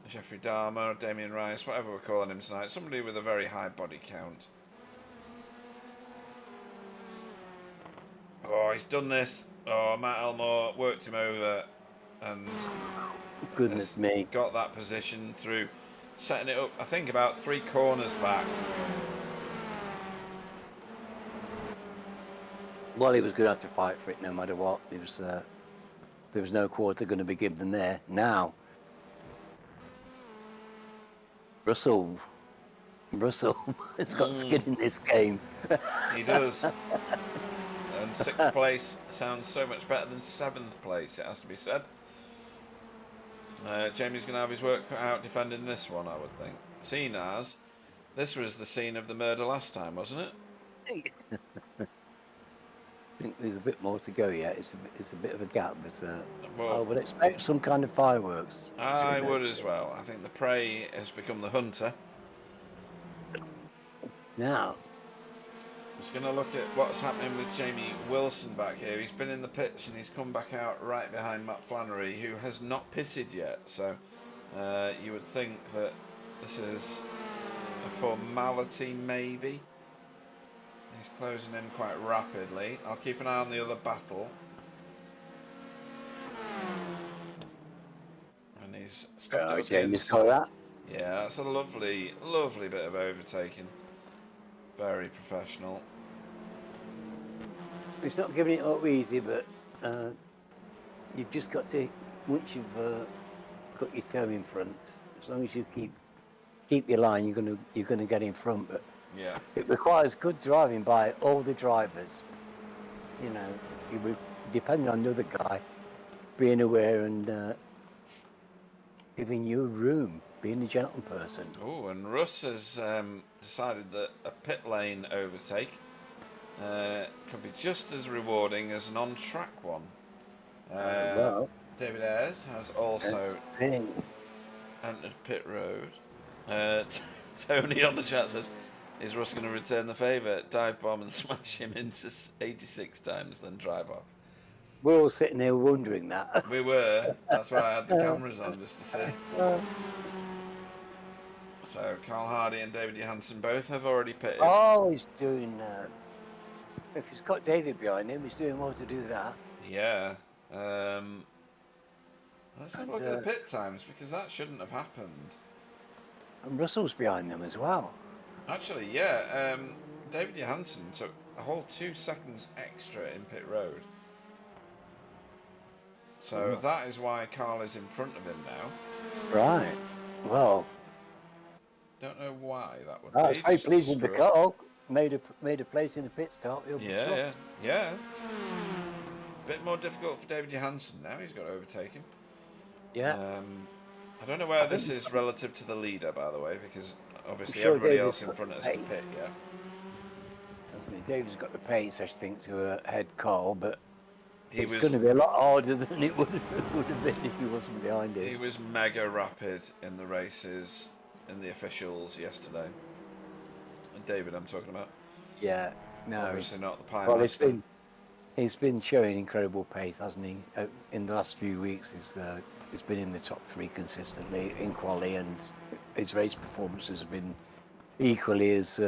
Jeffrey Dahmer or Damien Rice, whatever we're calling him tonight. Somebody with a very high body count. Oh, he's done this. Oh, Matt Elmore worked him over and Goodness me. got that position through setting it up, I think, about 3 corners back. Well, he was going to have to fight for it no matter what. There was no quarter going to be given there. Now, Russell has got skin in this game. He does. And 6th place sounds so much better than 7th place, it has to be said. Jamie's going to have his work cut out defending this one, I would think. Seeing as this was the scene of the murder last time, wasn't it? I think there's a bit more to go yet. It's a bit of a gap, but Well, I would expect some kind of fireworks. I would as well. I think the prey has become the hunter. Now, Just going to look at what's happening with Jamie Wilson back here. He's been in the pits and he's come back out right behind Matt Flannery, who has not pitted yet. So you would think that this is a formality, maybe. He's closing in quite rapidly. I'll keep an eye on the other battle. And he's stuffed it up the Jamie's inside. got that. Yeah, that's a lovely, lovely bit of overtaking. Very professional. It's not giving it up easy, but you've just got to, once you've got your toe in front, as long as you keep your line, you're gonna get in front. But Yeah. it requires good driving by all the drivers. You know, depending on the other guy, being aware and giving you room, being a gentleman person. Oh, and Russ has decided that a pit lane overtake could be just as rewarding as an on-track one. Well, David Ayres has also entered pit road. Tony on the chat says, is Russ going to return the favour, dive bomb and smash him into 86 times, then drive off? we're all sitting there wondering that. We were. That's why I had the cameras on, just to see. So, Carl Hardy and David Johansson both have already pitted. Oh, he's doing. If he's got David behind him, he's doing well to do that. Yeah. Let's have a And, look at the pit times, because that shouldn't have happened. and Russell's behind them as well. Actually, yeah, David Johansen took a whole 2 seconds extra in pit road. So that is why Carl is in front of him now. Right. Well, Don't know why that would I be. was very just a pleased with the screw-up. Carl. Made a place in the pit stop. He'll be Yeah, chuffed. yeah. Bit more difficult for David Johansen now. He's got to overtake him. Yeah. I don't know where this is relative to the leader, by the way, because obviously sure everybody David's else in got front the of us to pace. pit, yeah. Doesn't he? David's got the pace, I think, to head Carl, but it's was going to be a lot harder than it would have been if he wasn't behind him. he was mega rapid in the races, in the officials yesterday. And David, I'm talking about. Yeah. No. Obviously not the Pine Well, Master. he's been showing incredible pace, hasn't he? In the last few weeks, he's been in the top 3 consistently in quali, and his race performances have been equally as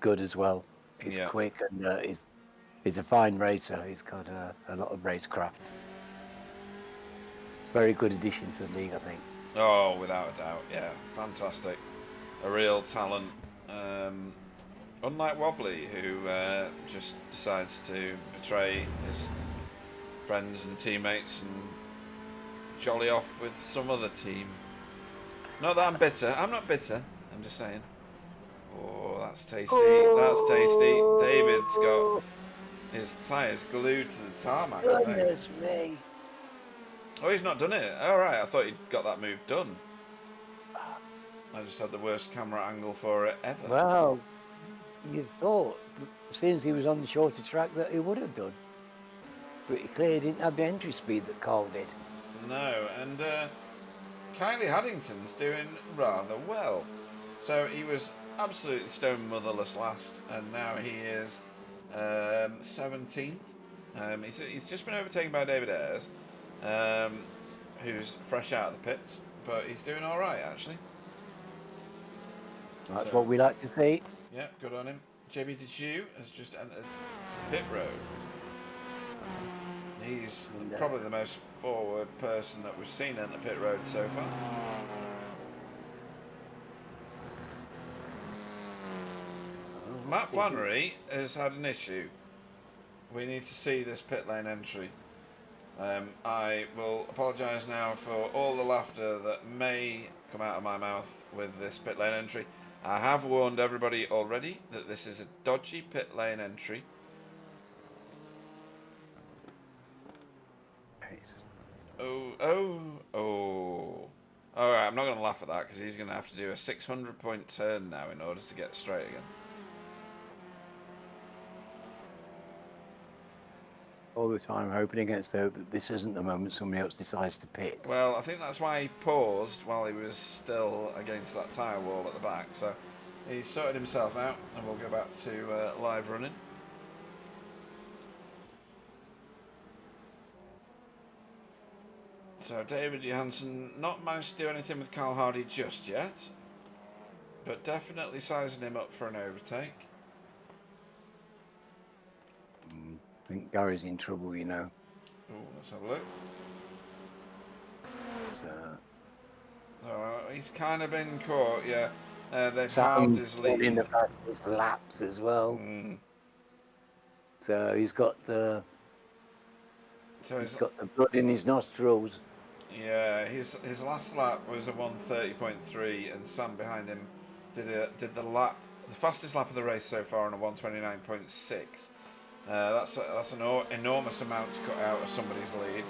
good as well. He's Yeah. quick and he's a fine racer. He's got a lot of racecraft. Very good addition to the league, I think. Oh, without a doubt, yeah. Fantastic. A real talent. Unlike Wobbly, who just decides to betray his friends and teammates and jolly off with some other team. Not that I'm bitter. I'm not bitter. I'm just saying. Oh, that's tasty. That's tasty. David's got his tyres glued to the tarmac. I think. Goodness me. Oh, he's not done it. All right, I thought he'd got that move done. I just had the worst camera angle for it ever. Well, you thought, since he was on the shorter track, that he would have done. But he clearly didn't have the entry speed that Carl did. No, and Kylie Haddington's doing rather well. So he was absolutely stone motherless last, and now he is 17th. He's just been overtaken by David Ayres, who's fresh out of the pits, but he's doing all right actually. That's what we like to see. Yeah, good on him. JB Deju has just entered pit road. He's probably the most forward person that we've seen enter pit road so far. Matt Flannery has had an issue. We need to see this pit lane entry. I will apologise now for all the laughter that may come out of my mouth with this pit lane entry. I have warned everybody already that this is a dodgy pit lane entry. Nice. Oh. Alright, I'm not going to laugh at that because he's going to have to do a 600-point turn now in order to get straight again. All the time hoping against hope that this isn't the moment somebody else decides to pit. Well, I think that's why he paused while he was still against that tyre wall at the back. So he's sorted himself out, and we'll go back to live running. So David Johansen not managed to do anything with Carl Hardy just yet, but definitely sizing him up for an overtake. I think Gary's in trouble, you know. Oh, let's have a look. He's kind of been caught, yeah. They've halved his lead. In the fastest laps as well. So he's got the blood in his nostrils. Yeah, his last lap was a 1:30.3, and Sam behind him did the fastest lap of the race so far on a 1:29.6. That's an enormous amount to cut out of somebody's lead.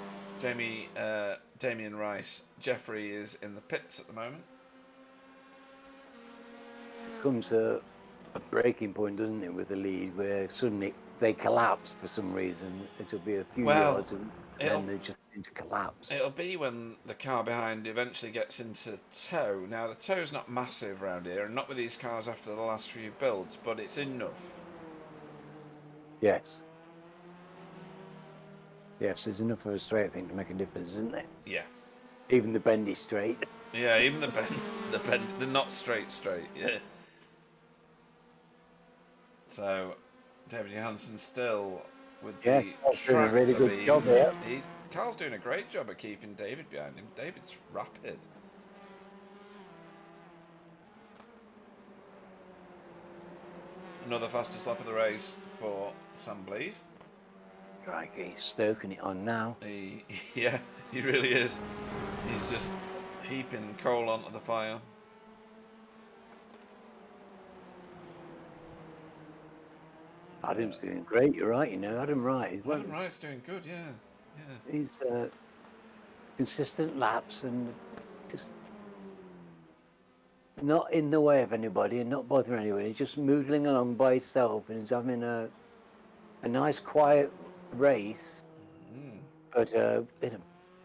Damien Rice, Jeffrey is in the pits at the moment. It comes a breaking point, doesn't it, with the lead, where suddenly they collapse for some reason. It'll be a few yards and then they just seem to collapse. It'll be when the car behind eventually gets into tow. Now, the tow's not massive around here, and not with these cars after the last few builds, but it's enough. Yes. Yes, there's enough of a straight thing to make a difference, isn't there? Yeah. Even the bendy straight. Yeah, even the not straight, yeah. So, David Johansen still with the doing a really good job here. Carl's doing a great job of keeping David behind him. David's rapid. Another fastest lap of the race for Sam Blease. Crikey, he's stoking it on now. Yeah, he really is. He's just heaping coal onto the fire. Adam's doing great, you're right, Adam Wright. Adam Wright's doing good, yeah. He's consistent laps and just not in the way of anybody and not bothering anyone. He's just moodling along by himself and he's having a nice quiet race, but in a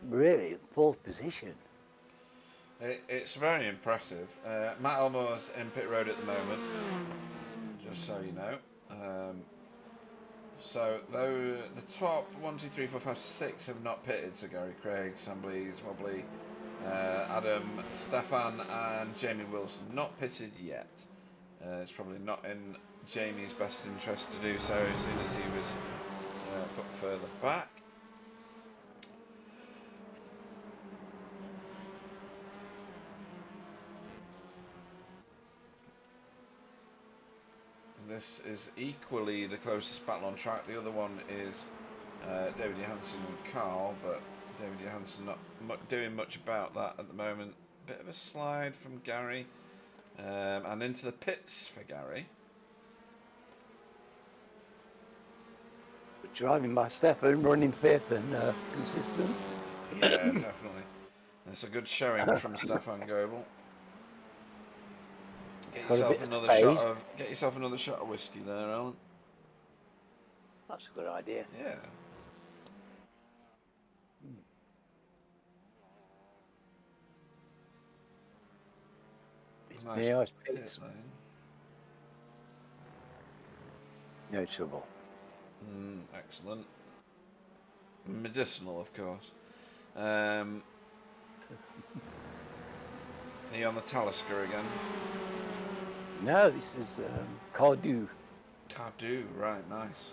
really fourth position. It's very impressive. Matt Elmore's in pit road at the moment, just so you know. So though the top 1, 2, 3, 4, 5, 6 have not pitted, so Gary Craig, Sam Blease, Wobbly, Adam, Stefan and Jamie Wilson not pitted yet. It's probably not in Jamie's best interest to do so as soon as he was put further back. This is equally the closest battle on track. The other one is David Johansson and Carl, but David Johansson not doing much about that at the moment. Bit of a slide from Gary, and into the pits for Gary. Driving by Stefan, running fifth and consistent. Yeah, definitely. That's a good showing from Stefan Goebel. Get yourself another shot of whiskey there, Alan. That's a good idea. Yeah. It's Nice near pit pits. lane. No trouble. Excellent. Medicinal, of course. He on the Talisker again. No, this is Cardew. Cardew, right, nice.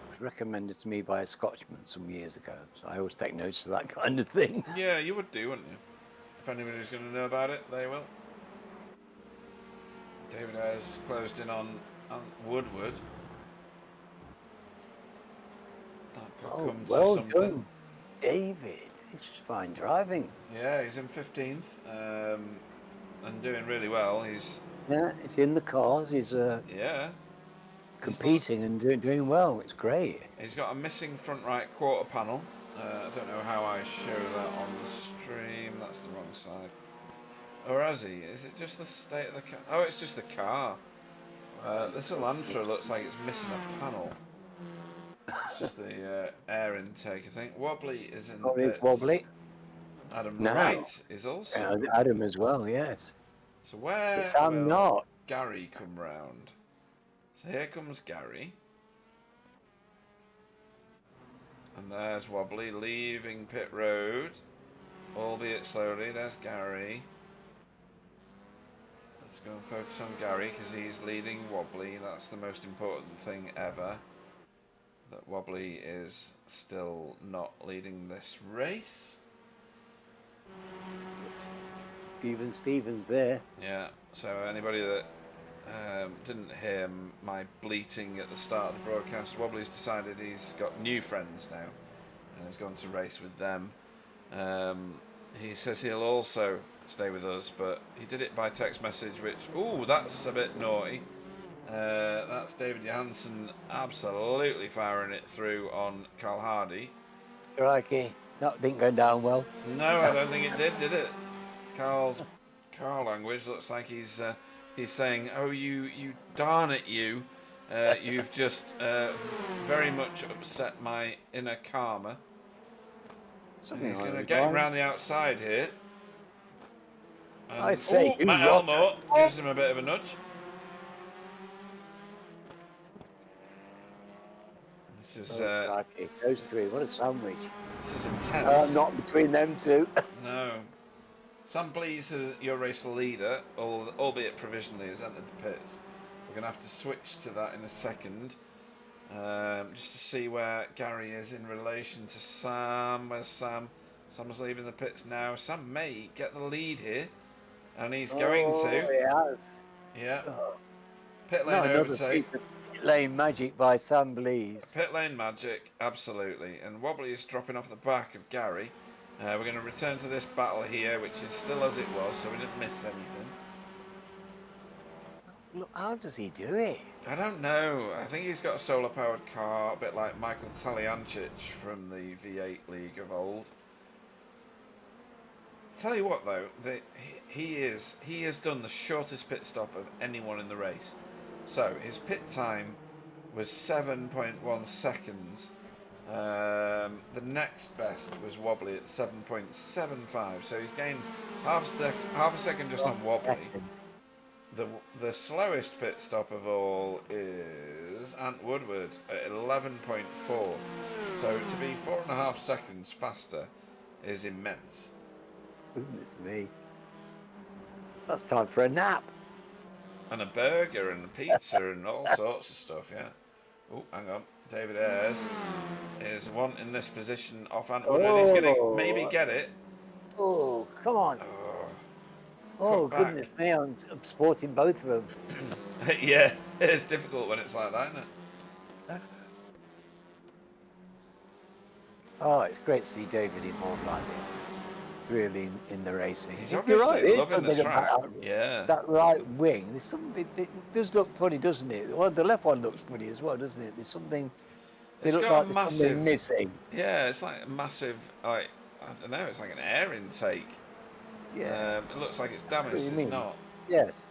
It was recommended to me by a Scotchman some years ago, so I always take notes of that kind of thing. Yeah, you would do, wouldn't you? If anybody's going to know about it, they will. David Ayres closed in on Woodward. That could come to well something. done, David. It's just fine driving. Yeah, he's in 15th and doing really well. He's It's in the cars. He's competing and doing well. It's great. He's got a missing front right quarter panel. I don't know how I show that on the stream. That's the wrong side. Or has he? Is it just the state of the car? Oh, it's just the car. This Elantra looks like it's missing a panel. It's just the air intake, I think. Wobbly is in the pits. Wobbly. Adam Wright is also. Adam as well, yes. So where Yes, I'm will not. Gary come round? So here comes Gary. And there's Wobbly leaving pit road, albeit slowly. There's Gary. Let's go and focus on Gary because he's leading Wobbly. That's the most important thing ever. That Wobbly is still not leading this race. Even Stevens there. Yeah, so anybody that didn't hear my bleating at the start of the broadcast, Wobbly's decided he's got new friends now and has gone to race with them. He says he'll also stay with us, but he did it by text message, which, ooh, that's a bit naughty. That's David Johansson absolutely firing it through on Carl Hardy. Crikey. That didn't go down well. No, I don't think it did it? Carl language looks like he's saying, "Oh, you darn it, you! You've just very much upset my inner karma." And he's going to get him around the outside here. And, I say, Matt Elmore gives him a bit of a nudge. This is those three. What a sandwich! This is intense. Not between them two. No. Sam Blease, your race leader, albeit provisionally, has entered the pits. We're going to have to switch to that in a second. Just to see where Gary is in relation to Sam. Where's Sam? Sam's leaving the pits now. Sam may get the lead here, and he's going to. He has. Yeah. Oh, Pit lane not another overtake. piece of pit lane magic by Sam Blees. Pit lane magic, absolutely. And Wobbly is dropping off the back of Gary. We're going to return to this battle here, which is still as it was, so we didn't miss anything. Look, how does he do it? I don't know. I think he's got a solar-powered car, a bit like Michael Taliancic from the V8 League of old. Tell you what, though, he has done the shortest pit stop of anyone in the race. So his pit time was 7.1 seconds. The next best was Wobbly at 7.75. So he's gained half a second just on Wobbly. The slowest pit stop of all is Ant Woodward at 11.4. So to be 4.5 seconds faster is immense. Goodness me. That's time for a nap. And a burger and a pizza and all sorts of stuff, yeah. Oh, hang on. David Ayres is wanting this position off Ant Woodward. He's going to maybe get it. Oh, come on. Oh, goodness me. I'm sporting both of them. Yeah, it's difficult when it's like that, isn't it? Oh, it's great to see David involved like this. Really in the racing. He's obviously loving the track. Yeah. That right wing. There's something. It does look funny, doesn't it? Well, the left one looks funny as well, doesn't it? There's something. It's look got like a massive missing. Yeah, it's like a massive. Like I don't know. It's like an air intake. Yeah. It looks like it's damaged. It's not. Yes.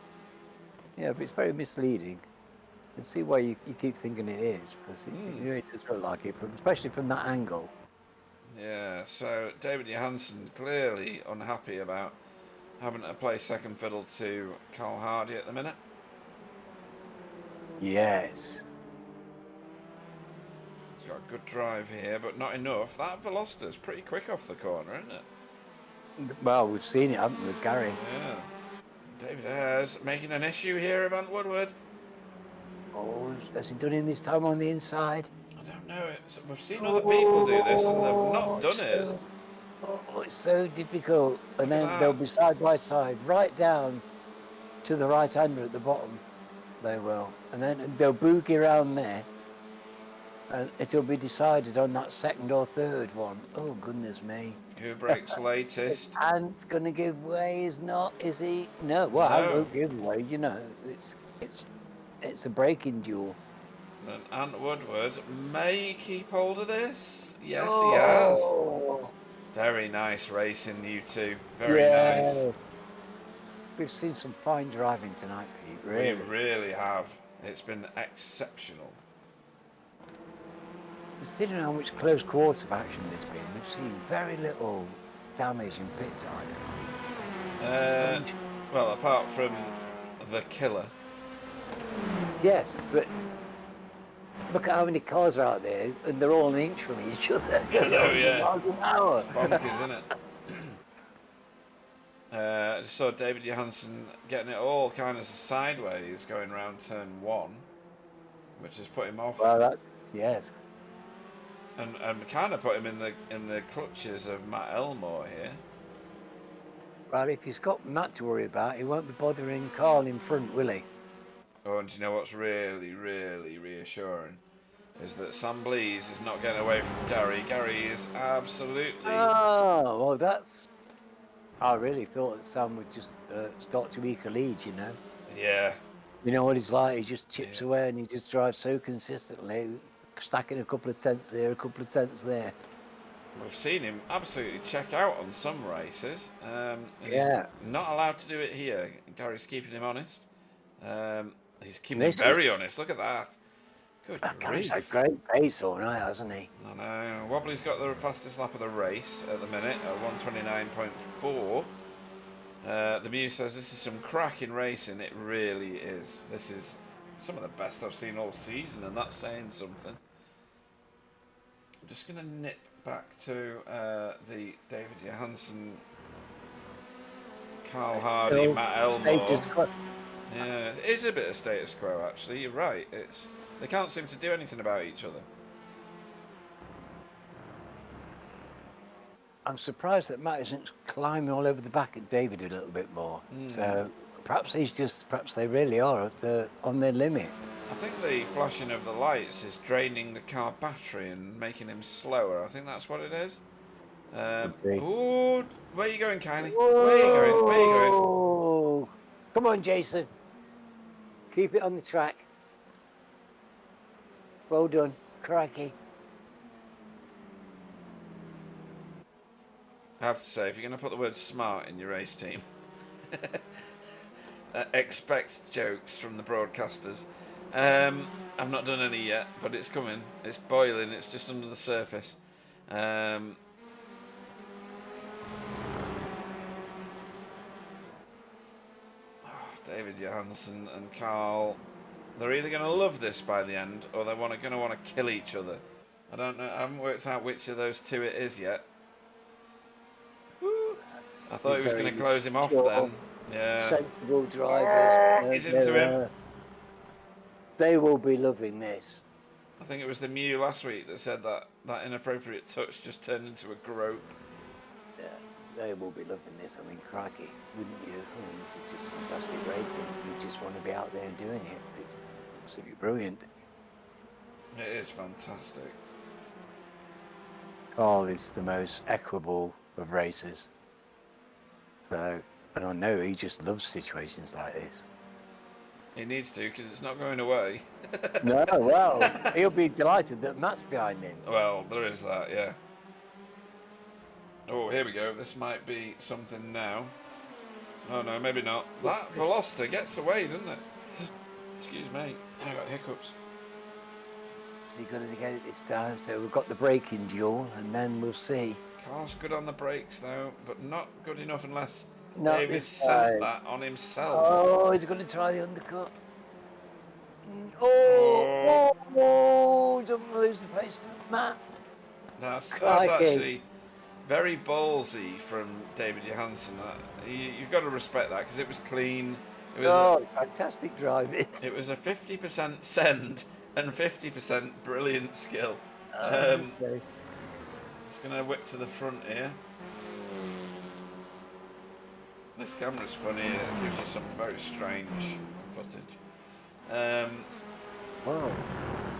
Yeah, but it's very misleading. You can see why you keep thinking it is, because it really does look like it, especially from that angle. Yeah, so David Johansson clearly unhappy about having to play second fiddle to Carl Hardy at the minute. Yes. He's got a good drive here, but not enough. That Velocitor's pretty quick off the corner, isn't it? Well, we've seen it, haven't we, with Gary? Yeah. David Ayres making an issue here of Ant Woodward. Oh, has he done it this time on the inside? I don't know. We've seen other people do this and they've not done it. Oh, it's so difficult. And then they'll be side by side, right down to the right-hander at the bottom. They will. And then they'll boogie around there. And it'll be decided on that second or third one. Oh, goodness me. Who breaks latest? Ant's going to give way, is he? No, well, I won't give way, you know. It's a breaking duel. And Ant Woodward may keep hold of this. Yes, he has. Very nice racing, you two. Very nice. We've seen some fine driving tonight, Pete. Really. We really have. It's been exceptional. Considering how much close quarter action there's been, we've seen very little damage in pit time. Well, apart from the killer. Yes, but look at how many cars are out there, and they're all an inch from each other. I know, yeah. Miles an hour. Bonkers, isn't it? I just saw David Johansson getting it all kind of sideways going round turn 1, which has put him off. Well, yes. And kind of put him in the clutches of Matt Elmore here. Well, if he's got Matt to worry about, he won't be bothering Carl in front, will he? Oh, and do you know what's really, really reassuring? Is that Sam Blees is not getting away from Gary. Gary is absolutely... Oh, well, that's... I really thought that Sam would just start to eke a lead, you know? Yeah. You know what he's like? He just chips away and he just drives so consistently, stacking a couple of tenths here, a couple of tenths there. We've seen him absolutely check out on some races. And He's not allowed to do it here. Gary's keeping him honest. He's keeping him very honest. Look at that. Good Gary's grief. a great pace all night, hasn't he? I know. Wobbly's got the fastest lap of the race at the minute at 129.4. The Muse says this is some cracking racing. It really is. This is some of the best I've seen all season, and that's saying something. I'm just going to nip back to the David Johansson, Carl Hardy, Matt Elmore. Yeah, it is a bit of status quo, actually. You're right. They can't seem to do anything about each other. I'm surprised that Matt isn't climbing all over the back at David a little bit more. So perhaps perhaps they really are on their limit. I think the flashing of the lights is draining the car battery and making him slower. I think that's what it is. be. Ooh, where are you going, Kylie? Where are you going? Where are you going? Oh, come on, Jason. Keep it on the track. Well done. Crikey. I have to say, if you're going to put the word smart in your race team, expect jokes from the broadcasters. I've not done any yet, but it's coming. It's boiling. It's just under the surface. David Johansson and Carl, they're either going to love this by the end or they're going to want to kill each other. I don't know. I haven't worked out which of those two it is yet. Woo. I thought he was going to close him off then. Yeah. Sensible drivers. He's into him. They will be loving this. I think it was the Mew last week that said that inappropriate touch just turned into a grope. Yeah, they will be loving this. I mean, crikey, wouldn't you? I mean, this is just fantastic racing. You just want to be out there doing it. It's absolutely brilliant. It is fantastic. Carl is the most equable of racers. So, and I know he just loves situations like this. He needs to, because it's not going away. No, well, he'll be delighted that Matt's behind him. Well, there is that, yeah. Oh, here we go. This might be something now. Oh, no, maybe not. That Veloster gets away, doesn't it? Excuse me. I got hiccups. Is he going to get it this time? So we've got the braking duel, and then we'll see. Carl's good on the brakes, though, but not good enough unless Not David this sent time. that on himself. Oh, he's going to try the undercut. Oh, don't lose the pace to Matt. That's Crikey. actually very ballsy from David Johansson. You've got to respect that, because it was clean. It was Fantastic driving. It was a 50% send and 50% brilliant skill. Okay. Just going to whip to the front here. This camera's funny. It gives you some very strange footage. Wow. Gary.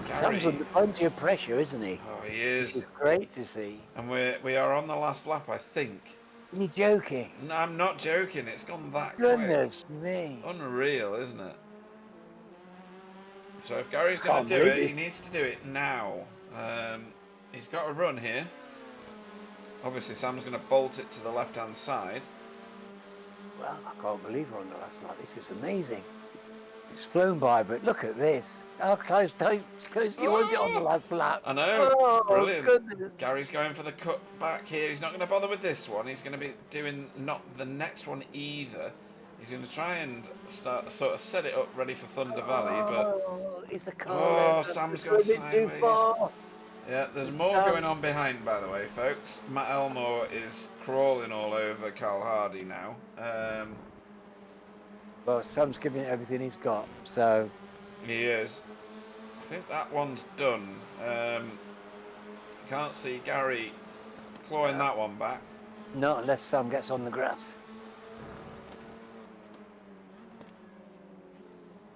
Sam's under plenty of pressure, isn't he? Oh, he is. It's great to see. And we are on the last lap, I think. Are you joking? No, I'm not joking. It's gone that Goodness quick. me. Unreal, isn't it? So if Gary's going to do it, he needs to do it now. He's got a run here. Obviously, Sam's going to bolt it to the left-hand side. Well, I can't believe we're on the last lap. This is amazing. It's flown by, but look at this. How close do you want it on the last lap? I know, it's brilliant. Goodness. Gary's going for the cut back here. He's not going to bother with this one. He's going to be doing not the next one either. He's going to try and sort of set it up ready for Thunder Valley, but it's a car. Sam's gone sideways. Too far. Yeah, there's more going on behind, by the way, folks. Matt Elmore is crawling all over Carl Hardy now. Well, Sam's giving it everything he's got, so... He is. I think that one's done. Can't see Gary clawing that one back. Not unless Sam gets on the grass.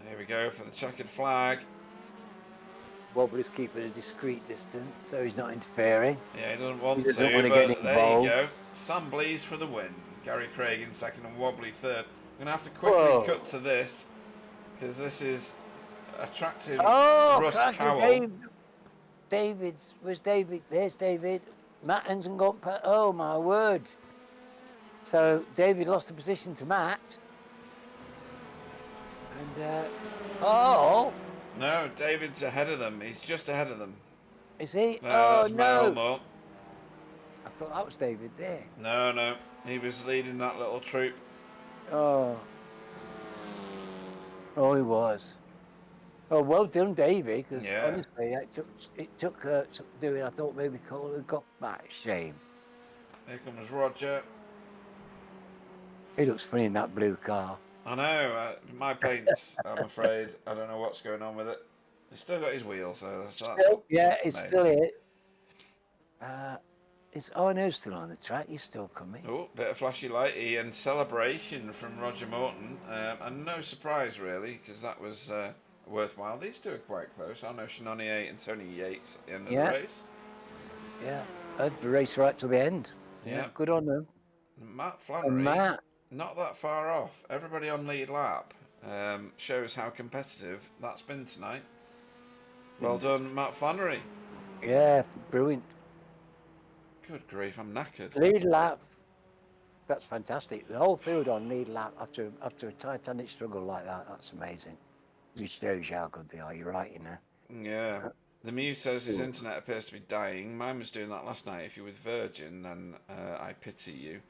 Here we go for the checkered flag. Wobbly's keeping a discreet distance, so he's not interfering. Yeah, he doesn't want He doesn't to, want to but get there involved. you go. Sam Blease for the win. Gary Craig in second and Wobbly third. I'm going to have to quickly cut to this, because this is attractive. Russ Cowell. Where's David? There's David. Matt hasn't got... Oh, my word. So, David lost the position to Matt. And, No, David's ahead of them. He's just ahead of them. Is he? No, Oh, that's Matt no. Elmore. I thought that was David there. No. He was leading that little troop. Oh, he was. Oh, well done, Davey, because honestly, it took doing. I thought maybe Cole had got that. Shame. Here comes Roger. He looks funny in that blue car. I know. My paint's, I'm afraid, I don't know what's going on with it. He's still got his wheel, so Still, yeah, that's the it's main still thing. here. It's no still on the track. He's still coming. Oh, bit of flashy lighty and celebration from Roger Morton. And no surprise, really, because that was worthwhile. These two are quite close. I know Shinonier and Tony Yates at the end of the race. Yeah, had the race right to the end. Yeah, good on them. Matt And Flannery, Matt, not that far off. Everybody on lead lap. Shows how competitive that's been tonight. Well done, Matt Flannery. yeah, brilliant. Good grief, I'm knackered. Lead lap. That's fantastic. The whole field on lead lap after a Titanic struggle like that. That's amazing. Just shows you how good they are. You're right, you know. Yeah. The Muse says his internet appears to be dying. Mine was doing that last night. If you're with Virgin, then I pity you.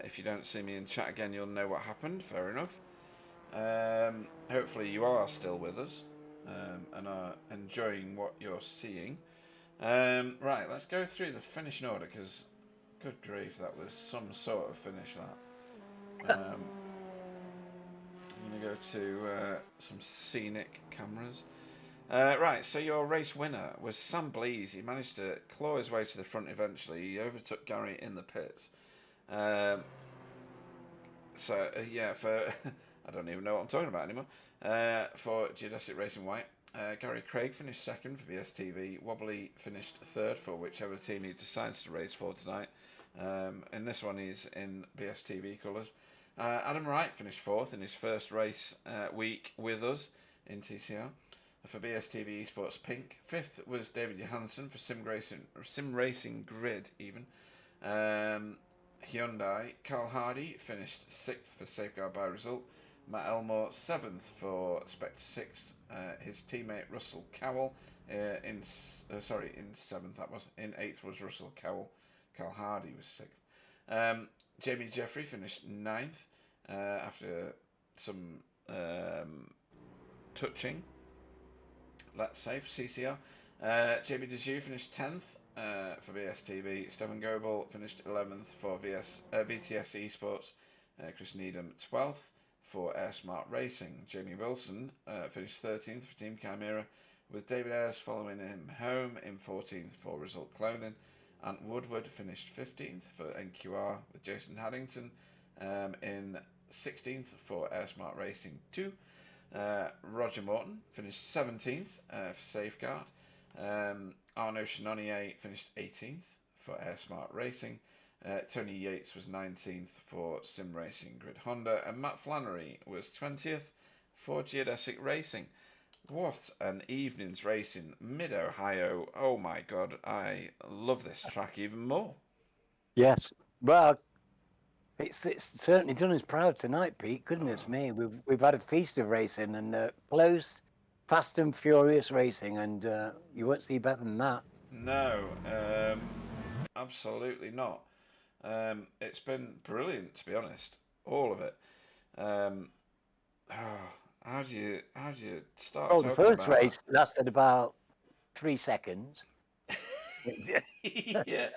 If you don't see me in chat again, you'll know what happened. Fair enough. Hopefully you are still with us and are enjoying what you're seeing. Right, let's go through the finishing order, because good grief, that was some sort of finish, that. I'm going to go to some scenic cameras. Right, so your race winner was Sam Blease. He managed to claw his way to the front eventually. He overtook Gary in the pits. Yeah, for I don't even know what I'm talking about anymore. For Geodesic Racing White, Gary Craig finished second for BSTV. Wobbly finished third for whichever team he decides to race for tonight. And this one is in BSTV colours. Adam Wright finished fourth in his first race week with us in TCR. For BSTV Esports Pink. Fifth was David Johansson for Sim Racing Grid even. Hyundai. Carl Hardy finished sixth for Safeguard by Result. Matt Elmore seventh for Spectre 6. His teammate Russell Cowell in seventh. That was in eighth was Russell Cowell. Carl Hardy was sixth. Jamie Jeffrey finished ninth after some touching. Let's say for CCR. JB Deju finished 10th for BSTV. Stephen Goebel finished 11th for VTS Esports. Chris Needham 12th for Air Smart Racing. Jamie Wilson finished 13th for Team Chimera, with David Ayres following him home in 14th for Result Clothing. Ant Woodward finished 15th for NQR, with Jason Haddington in 16th for Air Smart Racing 2. Roger Morton finished 17th for Safeguard. Arnaud Chenonnier finished 18th for Air Smart Racing. Tony Yates was 19th for Sim Racing Grid Honda. And Matt Flannery was 20th for Geodesic Racing. What an evening's racing, mid-Ohio. Oh my God, I love this track even more. Yes. Well, it's certainly done us proud tonight, Pete. Goodness me, we've had a feast of racing and close, fast and furious racing, and you won't see better than that. No, absolutely not. It's been brilliant, to be honest, all of it. How do you start? Oh, the first race lasted about 3 seconds. Yeah,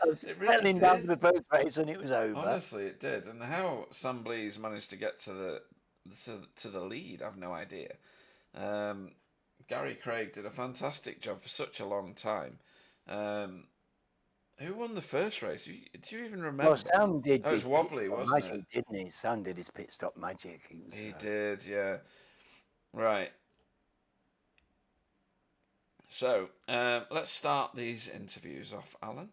I was it really down did. to the first race and it was over. Honestly, it did. And how Sam Blease managed to get to the lead, I've no idea. Gary Craig did a fantastic job for such a long time. Who won the first race? Do you even remember? Well, Sam did. It was Wobbly, wasn't magic, it? didn't he? Sam did his pit stop magic. He did, yeah. Right. So let's start these interviews off, Alan.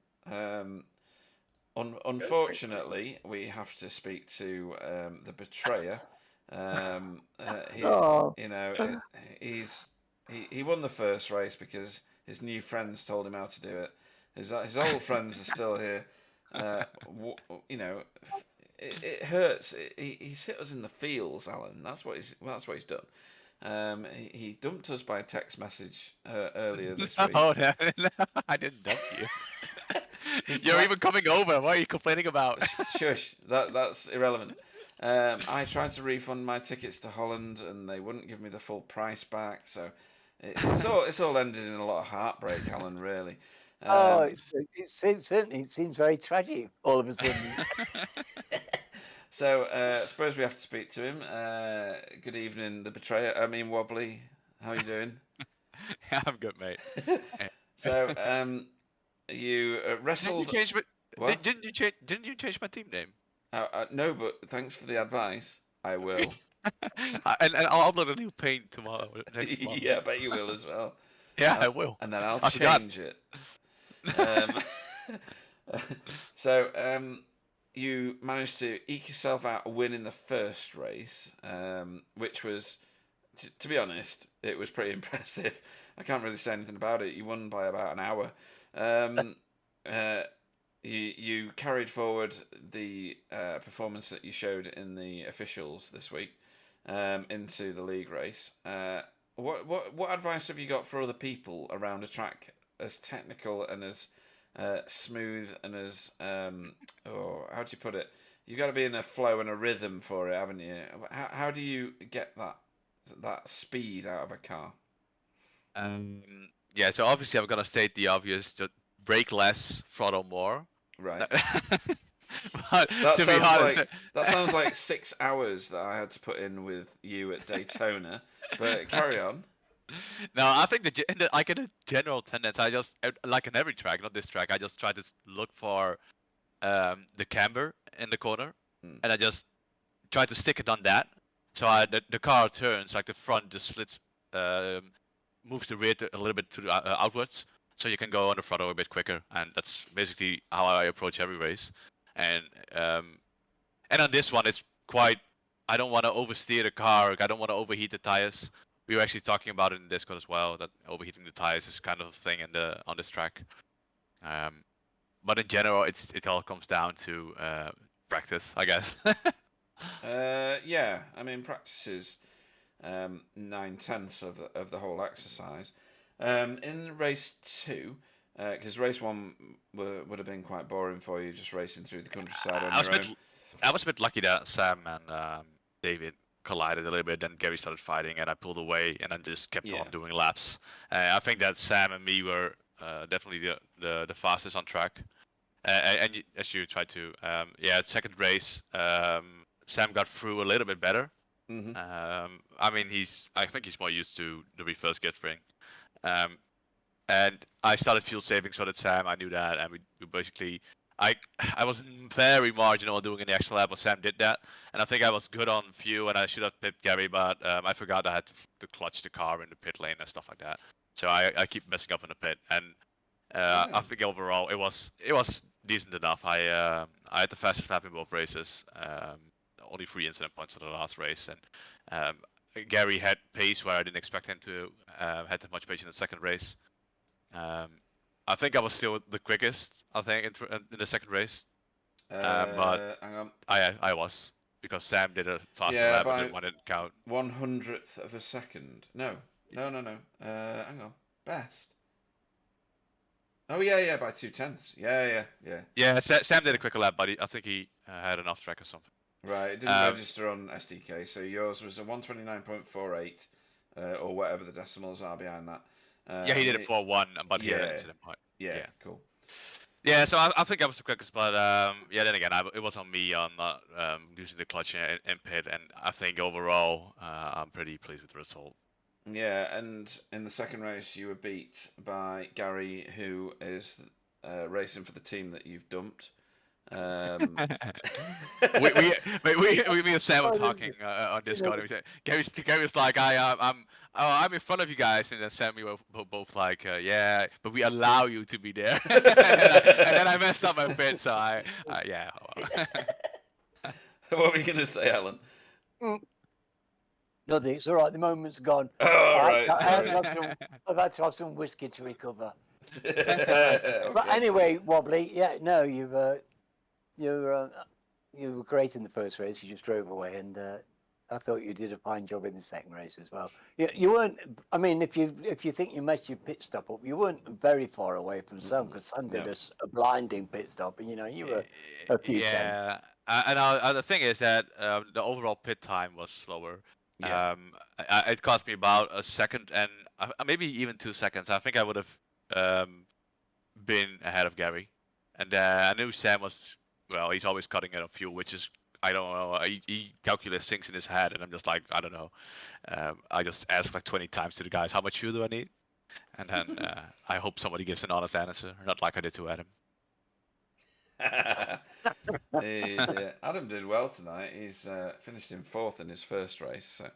Unfortunately, we have to speak to the betrayer. He won the first race because his new friends told him how to do it. His old friends are still here. It hurts. He's hit us in the feels, Alan. That's what he's done. He dumped us by text message earlier this week. Oh, no, I didn't dump you. You're even coming over. What are you complaining about? Shush. That's irrelevant. I tried to refund my tickets to Holland, and they wouldn't give me the full price back. So it's all ended in a lot of heartbreak, Alan. Really. It certainly seems very tragic all of a sudden. So, I suppose we have to speak to him. Good evening, the betrayer. I mean, Wobbly. How are you doing? Yeah, I'm good, mate. So, you Didn't you wrestled. change my, What? didn't you change my team name? No, but thanks for the advice. I will. And I'll upload a new paint tomorrow, next month. Yeah, I bet you will as well. Yeah, I will. And then I'll I forgot. change it. Um, so, you managed to eke yourself out a win in the first race, which was, to be honest, it was pretty impressive. I can't really say anything about it. You won by about an hour. You carried forward the performance that you showed in the officials this week into the league race. What advice have you got for other people around a track as technical and as smooth and as how do you put it? You've got to be in a flow and a rhythm for it, haven't you? How do you get that speed out of a car? Yeah, so obviously I'm gonna state the obvious: to brake less, throttle more. Right. But to be honest, that sounds like 6 hours that I had to put in with you at Daytona. But carry on. no, I think like in a general tendency, I just like in every track, not this track, I just try to look for the camber in the corner, and I just try to stick it on that. So the car turns, like the front just slits, moves the rear a little bit to the, outwards, so you can go on the throttle a bit quicker, and that's basically how I approach every race. And on this one, it's quite. I don't want to oversteer the car. I don't want to overheat the tires. We were actually talking about it in Discord as well, that overheating the tires is kind of a thing on this track. But in general, it all comes down to practice, I guess. Yeah, I mean, practice is 9/10 of the whole exercise. In race 2, because race 1 would have been quite boring for you, just racing through the countryside on your own. I was a bit lucky that Sam and David collided a little bit, then Gary started fighting, and I pulled away, and then just kept on doing laps. I think that Sam and me were definitely the fastest on track. And as you tried to, second race, Sam got through a little bit better. Mm-hmm. I mean, I think he's more used to the reverse gift ring. And I started fuel saving, so did Sam. I knew that, and we basically, I was very marginal doing an extra lap, but Sam did that, and I think I was good on fuel, and I should have pipped Gary, but I forgot I had to clutch the car in the pit lane and stuff like that. So I keep messing up in the pit, and I think overall it was decent enough. I had the fastest lap in both races. Only 3 incident points in the last race, and Gary had pace where I didn't expect him to had that much pace in the second race. I think I was still the quickest, I think, in the second race. But hang on. I was, because Sam did a faster lap and one didn't count. 100th of a second. No. Hang on. Best. Oh yeah, by 2/10. Yeah. Yeah, Sam did a quicker lap, but I think he had an off track or something. Right, it didn't register on SDK, so yours was a 129.48, or whatever the decimals are behind that. Yeah, he did it for 1, but he had an incident point. Yeah, cool. Yeah, so I think I was the quickest, but then again, it was on me on not using the clutch in pit, and I think overall I'm pretty pleased with the result. Yeah, and in the second race you were beat by Gary, who is racing for the team that you've dumped. me and Sam were talking on Discord. And Gary was like, I'm in front of you guys, and then Sam and me were both like, yeah, but we allow you to be there. and then I messed up my pit, so yeah. What were you gonna say, Alan? Nothing. It's all right. The moment's gone. Right. I've had to have some whiskey to recover. Okay. But anyway, Wobbly. Yeah, no, you were great in the first race. You just drove away, and I thought you did a fine job in the second race as well. You weren't. I mean, if you think you messed your pit stop up, you weren't very far away from Sam, because Sam did a blinding pit stop, and you were a few tenths. Yeah, and the thing is that the overall pit time was slower. Yeah. It cost me about a second, and maybe even 2 seconds. I think I would have been ahead of Gary, and I knew Sam was. Well, he's always cutting it on fuel, which is I don't know. He calculates things in his head, and I'm just like, I don't know. I just ask like 20 times to the guys, how much fuel do I need? And then I hope somebody gives an honest answer, not like I did to Adam. Yeah. Adam did well tonight. He's finished in 4th in his first race, so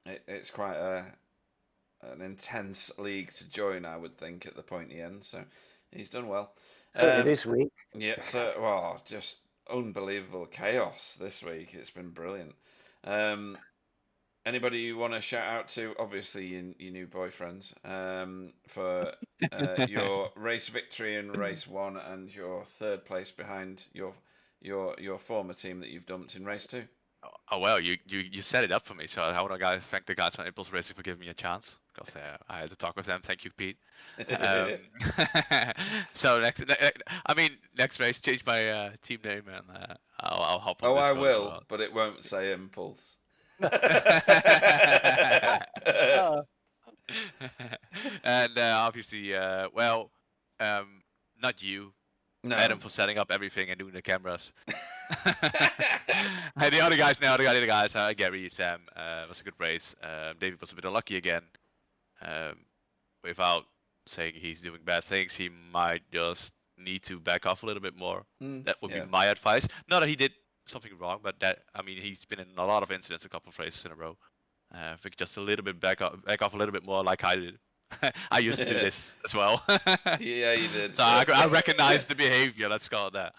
it's quite an intense league to join, I would think, at the pointy end. So he's done well. Certainly this week. Yeah, so just unbelievable chaos this week. It's been brilliant. Anybody you want to shout out to? Obviously, your new boyfriends for your race victory in race 1 and your 3rd place behind your former team that you've dumped in race 2. Oh well, you set it up for me. So I want to thank the guys on Impulse Racing for giving me a chance, because I had to talk with them. Thank you, Pete. So next race, change my team name, and I'll hop on. Oh, this I one as will, well. but it won't say Impulse. And obviously, not you, No. Adam, for setting up everything and doing the cameras. And the other guys, Gary, Sam, was a good race. David was a bit unlucky again. Without saying he's doing bad things, he might just need to back off a little bit more. That would be my advice. Not that he did something wrong, but he's been in a lot of incidents, a couple of races in a row. I think just a little bit back off a little bit more, like I did. I used to do this as well. Yeah, you did. So I recognize the behavior. Let's call it that.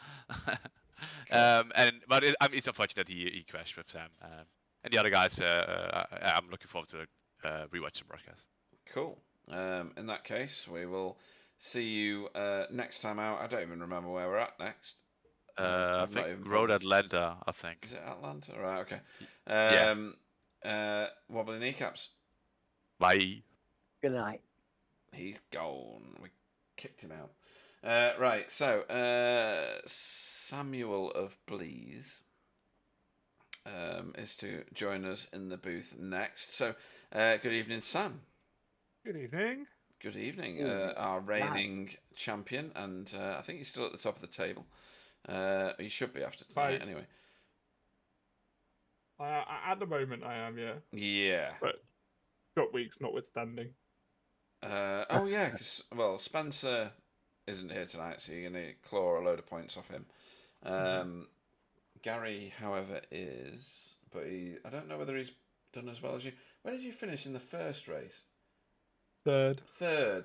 But it's unfortunate he crashed with Sam. And the other guys, I'm looking forward to rewatch the broadcast. Cool. In that case, we will see you next time out. I don't even remember where we're at next. I think Road Atlanta, I think. Is it Atlanta? Right, okay. Wobbly kneecaps. Bye. Good night. He's gone. We kicked him out. Right, so Samuel of Blees is to join us in the booth next. So, good evening, Sam. Good evening. Good evening. Our reigning champion, and I think he's still at the top of the table. He should be after tonight, anyway. At the moment, I am, yeah. Yeah. But got weeks notwithstanding. Oh yeah, because Spencer isn't here tonight, so you're gonna claw a load of points off him. Gary, however, is, but I don't know whether he's done as well as you. Where did you finish in the first race? Third,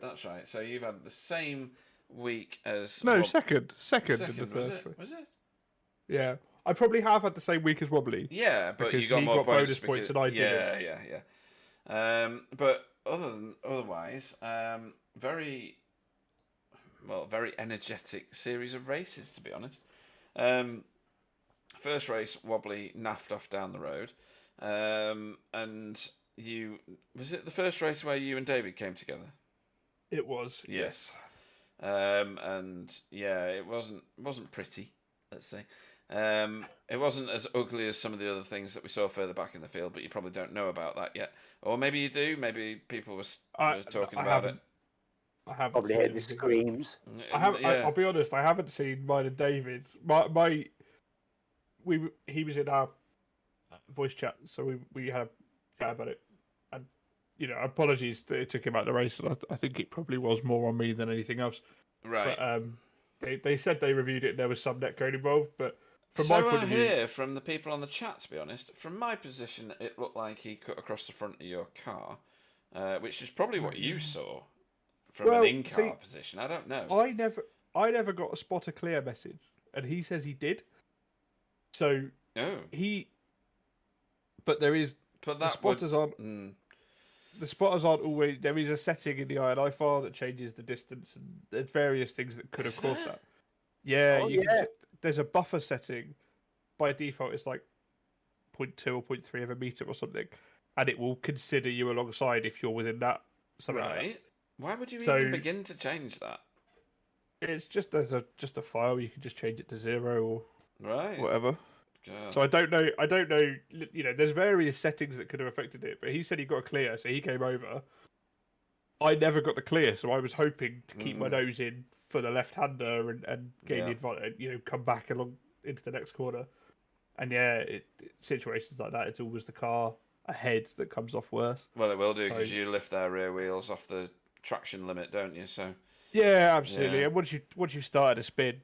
that's right. So you've had the same week as second in the was first it? Was it? Yeah, I probably have had the same week as Wobbly. Yeah, but you got he more got points bonus points than I did. Yeah. But otherwise, very energetic series of races, to be honest. First race, Wobbly naffed off down the road, and was it the first race where you and David came together? It was. Yes. And yeah, it wasn't pretty, let's say. It wasn't as ugly as some of the other things that we saw further back in the field, but you probably don't know about that yet. Or maybe you do. Maybe people were talking about it. I haven't Probably heard the screams. I'll be honest. I haven't seen mine and David's. He was in our voice chat, so we had a chat about it. And apologies that it took him out the race. I think it probably was more on me than anything else. Right. But they said they reviewed it and there was some netcode involved, but from so my point I of view, hear from the people on the chat, to be honest, from my position, it looked like he cut across the front of your car, which is probably what you saw from an in-car position. I don't know. I never got a spotter clear message, and he says he did. So but there is. But the spotters aren't. The spotters aren't always. There is a setting in the INI file that changes the distance, and there's various things that could have caused that. Yeah, there's a buffer setting. By default, it's like 0.2 or 0.3 of a meter or something, and it will consider you alongside if you're within that. Right. Like that. Why would you even begin to change that? It's just there's just a file. You can just change it to 0 or whatever. God. So I don't know. There's various settings that could have affected it, but he said he got a clear, so he came over. I never got the clear, so I was hoping to keep my nose in for the left-hander and gain the advantage. Come back along into the next corner. And yeah, situations like that, it's always the car ahead that comes off worse. Well, it will do because you lift their rear wheels off the traction limit, don't you? So yeah, absolutely. Yeah. And once you've started a spin,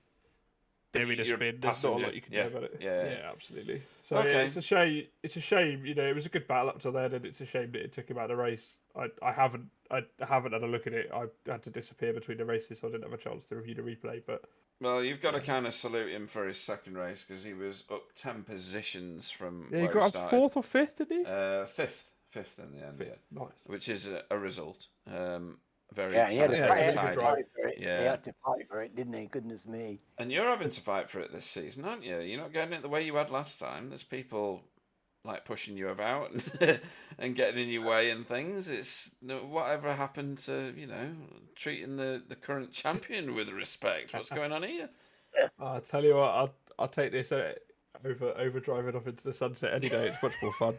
doing a you're spin, there's not a lot you can do about it. Yeah. Absolutely. So Okay. it's a shame. It's a shame. It was a good battle up till then, and it's a shame that it took him out of the race. I haven't had a look at it. I had to disappear between the races, so I didn't have a chance to review the replay. But Well, you've got to kind of salute him for his second race because he was up 10 positions from yeah, he where got he up started. fourth or fifth, didn't he? Fifth in the end, Fifth. yeah. Nice. Which is a result. Very Yeah, he had exciting. to fight for it. Yeah. He had to fight for it, didn't he? Goodness me. And you're having to fight for it this season, aren't you? You're not getting it the way you had last time. There's people like pushing you about and getting in your way and things. It's whatever happened to treating the current champion with respect. What's going on here? I'll tell you what. I'll take this over driving off into the sunset any day. It's much more fun.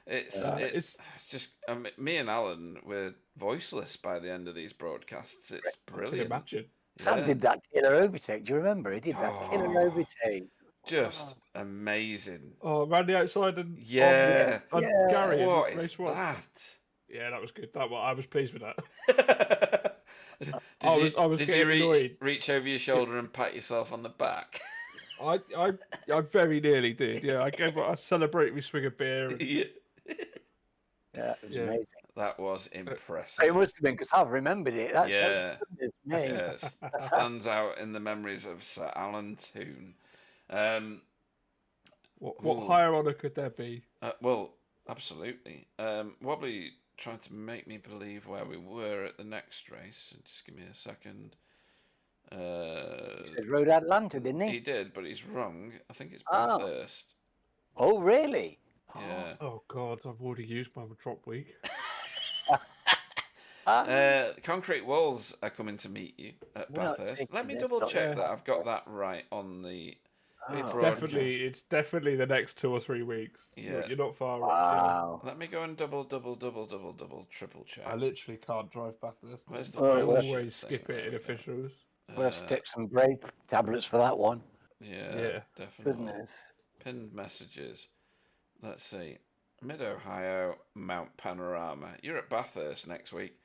It's just me and Alan were voiceless by the end of these broadcasts. It's brilliant. I can imagine. Sam did that killer overtake. Do you remember? He did that killer overtake. Just amazing. Oh, around the outside and Yeah. on Gary. What in is race one. that? Yeah, that was good. I was pleased with that. Did you reach over your shoulder and pat yourself on the back? I very nearly did. Yeah, I gave a celebratory swig of beer. And... Yeah. Yeah, it was amazing. That was impressive. It must have been because I've remembered it. That's me. Yes, stands out in the memories of Sir Alan Toon. What higher honour could there be? Well, absolutely. Wobbly tried to make me believe where we were at the next race. Just give me a second. He said Road Atlanta, didn't he? He did, but he's wrong. I think it's Bathurst. Oh, really? Yeah. Oh God, I've already used my drop week. Concrete Walls are coming to meet you at Bathurst. Let me double check that I've got that right on the. It's definitely the next 2 or 3 weeks. Yeah. You're not far. Wow. Let me go and double triple check. I literally can't drive Bathurst. Where's the I fellowship always thing? skip There it in we go. officials. We'll have to take some brake tablets for that one. Yeah, definitely. Goodness. Pinned messages. Let's see. Mid-Ohio, Mount Panorama. You're at Bathurst next week.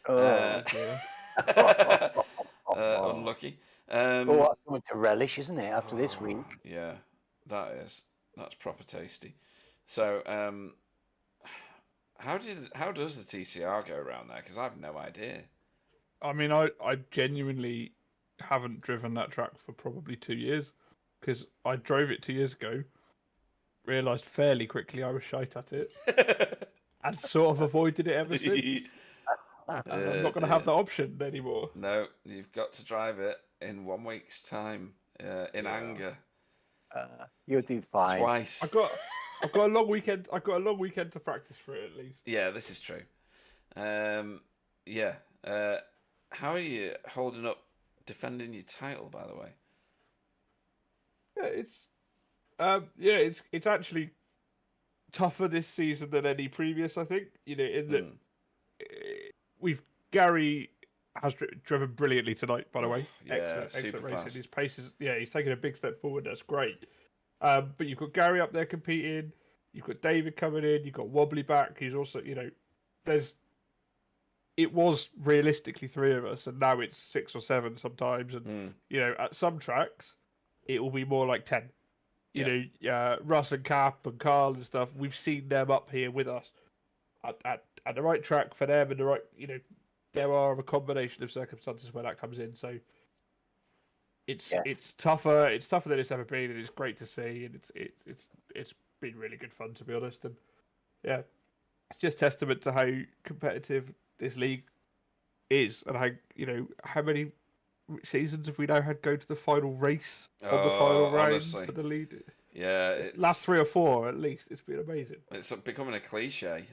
Oh, Unlucky. well, that's something to relish, isn't it, after this week? Yeah, that's proper tasty. So, how does the TCR go around there? Because I have no idea. I mean, I genuinely haven't driven that track for probably 2 years because I drove it 2 years ago, realised fairly quickly I was shite at it, and sort of avoided it ever since. I'm not going to have that option anymore. No, you've got to drive it in 1 week's time in anger. You'll do fine. Twice. I've got a long weekend. I've got a long weekend to practice for it at least. Yeah, this is true. How are you holding up, defending your title? By the way. Yeah, it's actually tougher this season than any previous. I think in that Gary has driven brilliantly tonight. By the way, excellent racing. Fast. His pace is he's taken a big step forward. That's great. But you've got Gary up there competing. You've got David coming in. You've got Wobbly back. He's also it was realistically 3 of us, and now it's 6 or 7 sometimes. And at some tracks, it will be more like 10. Russ and Cap and Carl and stuff. We've seen them up here with us at the right track for them, and the right. There are a combination of circumstances where that comes in. So it's tougher. It's tougher than it's ever been, and it's great to see. And it's been really good fun, to be honest. And yeah, it's just testament to how competitive this league is, and how many seasons have we now had go to the final race on the final round honestly. for the lead? Yeah, it's, last 3 or 4 at least. It's been amazing. It's becoming a cliche.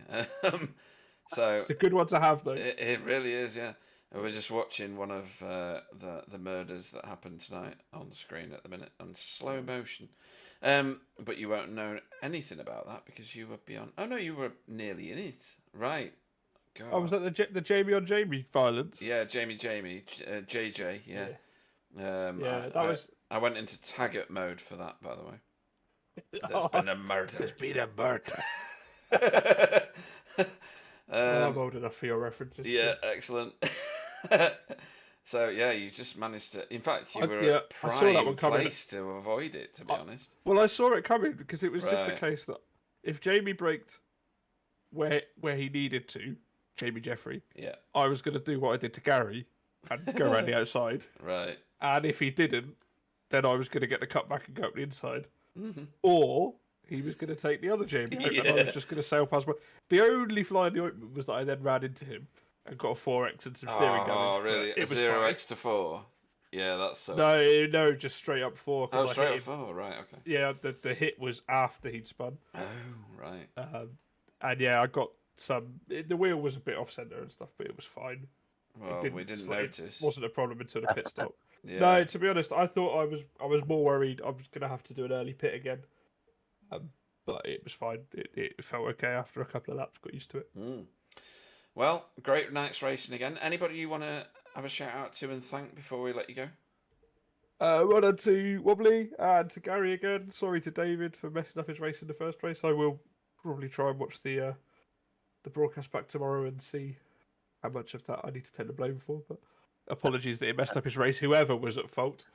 So it's a good one to have, though. It really is. Yeah, we're just watching one of the murders that happened tonight on the screen at the minute on slow motion. But you won't know anything about that because you were beyond. Oh no, you were nearly in it, right? God. Oh, was that the Jamie on Jamie violence? Yeah, Jamie, JJ. Yeah. That I went into Taggart mode for that, by the way. There's been a murder. There's been a murder. I'm old enough for your references. Yeah, excellent. So yeah, you just managed to. In fact, you were yeah, at I saw that prime one coming. place to avoid it. To be honest. Well, I saw it coming because it was just Right. a case that if Jamie braked where he needed to, Jamie Jeffrey, Yeah. I was going to do what I did to Gary and go around the outside. Right. And if he didn't, then I was going to get the cut back and go up the inside. Mm-hmm. Or he was going to take the other Jamie out and I was just going to sail past. The only fly in the ointment was that I then ran into him and got a 4x and some steering damage. Oh, really? It A was 0x to 4? Yeah, that sucks. No, just straight up 4. Oh, straight up 4, right, okay. Yeah, the hit was after he'd spun. Oh, right. And yeah, I got some... The wheel was a bit off-centre and stuff, but it was fine. Well, we didn't notice. It wasn't a problem until the pit stop. Yeah. No, to be honest, I thought I was more worried I was going to have to do an early pit again. But it was fine. It felt okay after a couple of laps. Got used to it. Well, great night's racing again. Anybody you want to have a shout out to and thank before we let you go? Well done to Wobbly and to Gary again. Sorry to David for messing up his race in the first race. I will probably try and watch the broadcast back tomorrow and see how much of that I need to take the blame for. But apologies that it messed up his race. Whoever was at fault.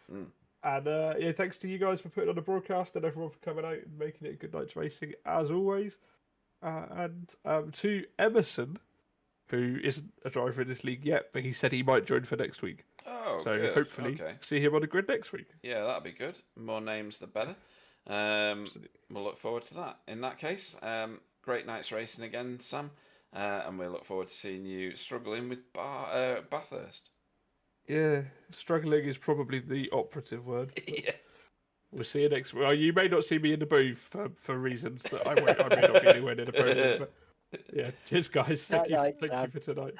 And yeah, thanks to you guys for putting on the broadcast and everyone for coming out and making it a good night's racing as always. And to Emerson, who isn't a driver in this league yet, but he said he might join for next week. Oh, so good. hopefully see him on the grid next week. Yeah, that'd be good. More names, the better. We'll look forward to that. In that case, great night's racing again, Sam. And we'll look forward to seeing you struggling with Bathurst. Yeah, struggling is probably the operative word. Yeah. We'll see you next week. Well, you may not see me in the booth for reasons that I may not be anywhere in the program. But yeah, cheers, guys. Thank you for tonight.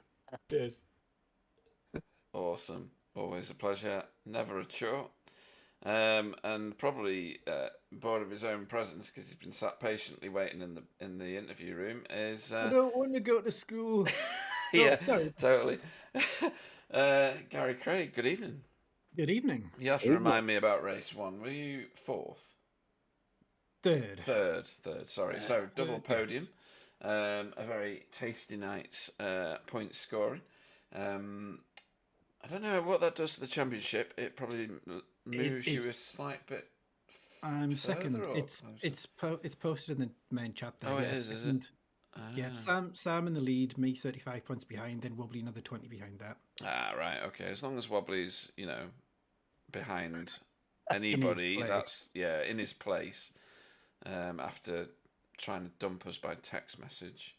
Cheers. Awesome. Always a pleasure. Never a chore. And probably bored of his own presence because he's been sat patiently waiting in the interview room. Is I don't want to go to school. Yeah, sorry. Totally. Gary Craig, good evening. Good evening. You have to remind me about race 1. Were you 4th? Third. Third. Sorry. So double podium. A very tasty night's point scoring. I don't know what that does to the championship. It probably moves you a slight bit. I'm second. It's posted in the main chat there. Oh, it is it? Yeah, Sam in the lead, me 35 points behind, then Wobbly another 20 behind that. Ah, right, okay. As long as Wobbly's, behind anybody, that's in his place. After trying to dump us by text message.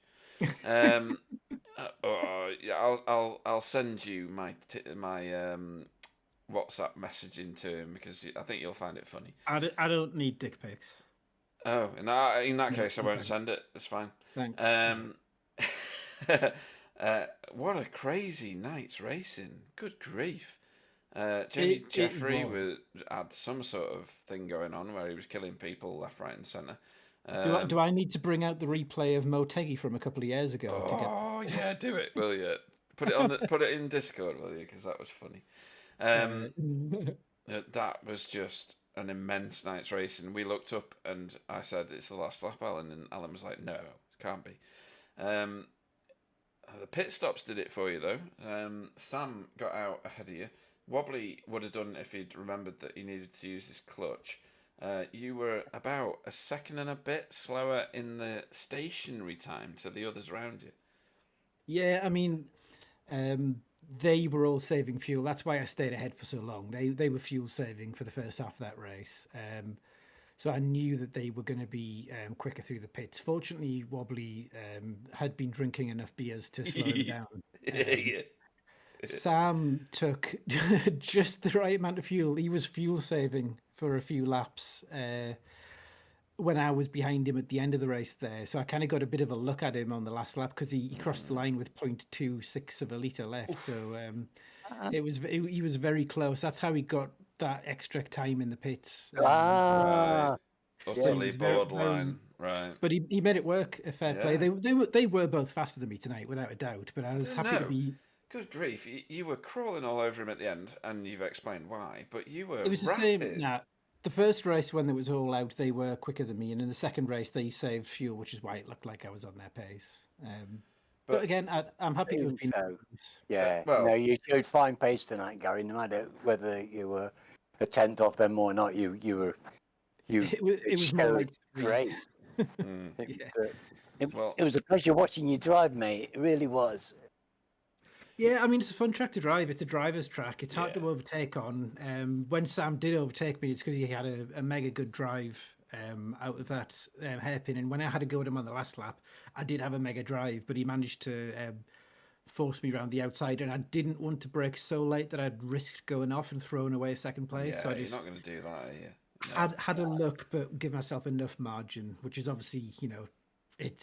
I'll send you my WhatsApp messaging to him because I think you'll find it funny. I don't need dick pics. Oh, in that case, I won't send it. It's fine. Thanks. What a crazy night's racing! Good grief. Jamie Jeffrey had some sort of thing going on where he was killing people left, right, and centre. Do I need to bring out the replay of Motegi from a couple of years ago? Oh yeah, do it, will you? Put it in Discord, will you? Because that was funny. That was just an immense night's racing. We looked up and I said, "It's the last lap, Alan," and Alan was like, "No, it can't be." The pit stops did it for you though. Sam got out ahead of you. Wobbly would have done if he'd remembered that he needed to use his clutch. You were about a second and a bit slower in the stationary time to the others around you. Yeah, I mean, they were all saving fuel. That's why I stayed ahead for so long. They were fuel saving for the first half of that race. So I knew that they were going to be quicker through the pits. Fortunately, Wobbly had been drinking enough beers to slow him down. Yeah. Sam took just the right amount of fuel. He was fuel saving for a few laps when I was behind him at the end of the race there. So I kind of got a bit of a look at him on the last lap because he crossed the line with 0.26 of a litre left. Oof. So he was very close. That's how he got that extra time in the pits. Right. Utterly borderline. Right. But he made it work. A fair play. They were both faster than me tonight, without a doubt. But I was happy to be Good grief! You were crawling all over him at the end, and you've explained why. But you were It was the rapid. same. Nah, the first race when it was all out, they were quicker than me, and in the second race they saved fuel, which is why it looked like I was on their pace. But again, I'm happy to have been. So, yeah, well- no, you showed fine pace tonight, Gary. No matter whether you were a tenth off them or not, you were. It was more showed like great. Mm. It was a pleasure watching you drive, mate. It really was. Yeah, I mean, it's a fun track to drive. It's a driver's track. It's hard Yeah. to overtake on. When Sam did overtake me, it's because he had a mega good drive out of that hairpin. And when I had to go at him on the last lap, I did have a mega drive, but he managed to force me around the outside. And I didn't want to brake so late that I'd risked going off and throwing away second place. Yeah, so I you're just not going to do that, are you? No. had a look, but give myself enough margin, which is obviously, you're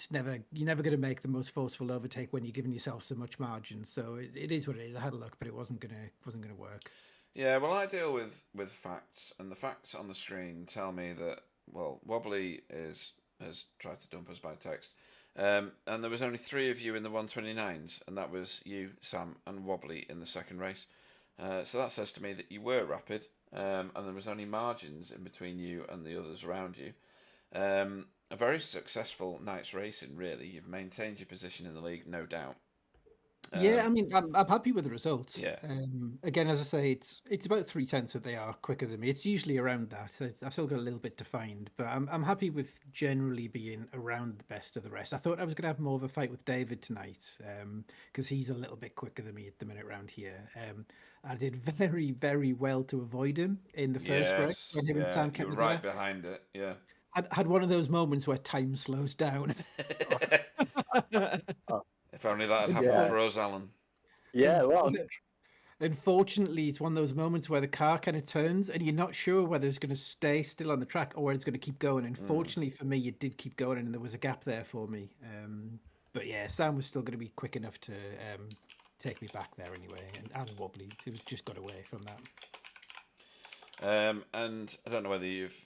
never going to make the most forceful overtake when you're giving yourself so much margin. So it is what it is. I had a look, but it wasn't gonna work. Yeah, well, I deal with facts, and the facts on the screen tell me that Wobbly has tried to dump us by text, and there was only 3 of you in the 129s, and that was you, Sam, and Wobbly in the second race. So that says to me that you were rapid, and there was only margins in between you and the others around you. A very successful night's racing, really. You've maintained your position in the league, no doubt. Yeah, I mean, I'm happy with the results. Yeah. Again, as I say, it's about 3/10 that they are quicker than me. It's usually around that. I've still got a little bit to find, but I'm happy with generally being around the best of the rest. I thought I was going to have more of a fight with David tonight, because he's a little bit quicker than me at the minute around here. I did very, very well to avoid him in the first race when him and Sam kept you were me right there. behind it. Yeah. Had one of those moments where time slows down. If only that had happened for us, Alan. Yeah, well, Unfortunately, it's one of those moments where the car kind of turns and you're not sure whether it's going to stay still on the track or whether it's going to keep going. And fortunately for me, it did keep going and there was a gap there for me. But yeah, Sam was still going to be quick enough to take me back there anyway. And Wobbly, it was just got away from that. And I don't know whether you've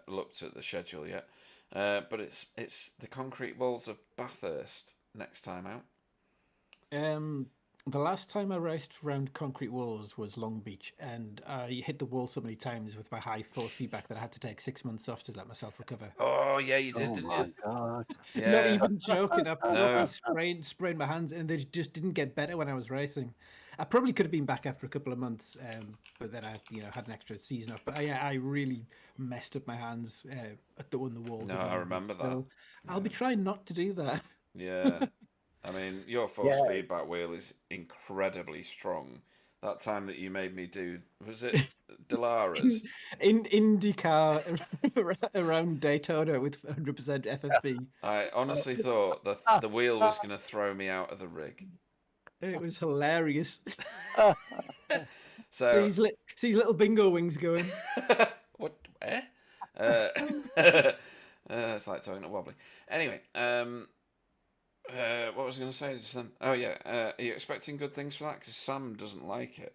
looked at the schedule yet, but it's the concrete walls of Bathurst next time out. The last time I raced around concrete walls was Long Beach, and I hit the wall so many times with my high force feedback that I had to take 6 months off to let myself recover. Oh yeah, you did, oh didn't my you? God. Yeah. Not even joking. I No. probably sprained my hands, and they just didn't get better when I was racing. I probably could have been back after a couple of months, but then I, had an extra season off. But I really messed up my hands at the walls. No, I remember that. So I'll be trying not to do that. Yeah. I mean, your force feedback wheel is incredibly strong. That time that you made me do, was it Delara's? in IndyCar around Daytona with 100% FFB. I honestly thought that the wheel was going to throw me out of the rig. It was hilarious. So see little bingo wings going. what? Where? It's like talking to Wobbly. Anyway, what was I going to say just then? Oh yeah, are you expecting good things for that? Because Sam doesn't like it.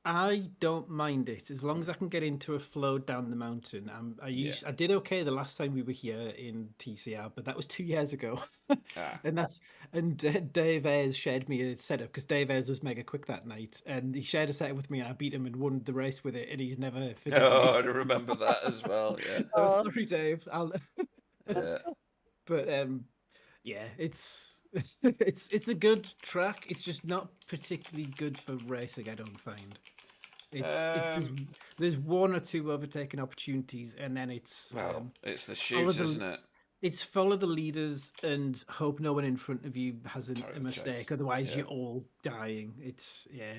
I don't mind it as long as I can get into a flow down the mountain. I did okay the last time we were here in TCR, but that was 2 years ago. And Dave Ayres shared me a setup because Dave Ayres was mega quick that night, and he shared a setup with me, and I beat him and won the race with it, and he's never forgiven me. I remember that as well. Yeah. So sorry, Dave. Yeah. But yeah, it's a good track. It's just not particularly good for racing, I don't find. There's one or two overtaking opportunities, and then it's it's the shoot, isn't it? It's follow the leaders and hope no one in front of you has a mistake. Otherwise, you're all dying.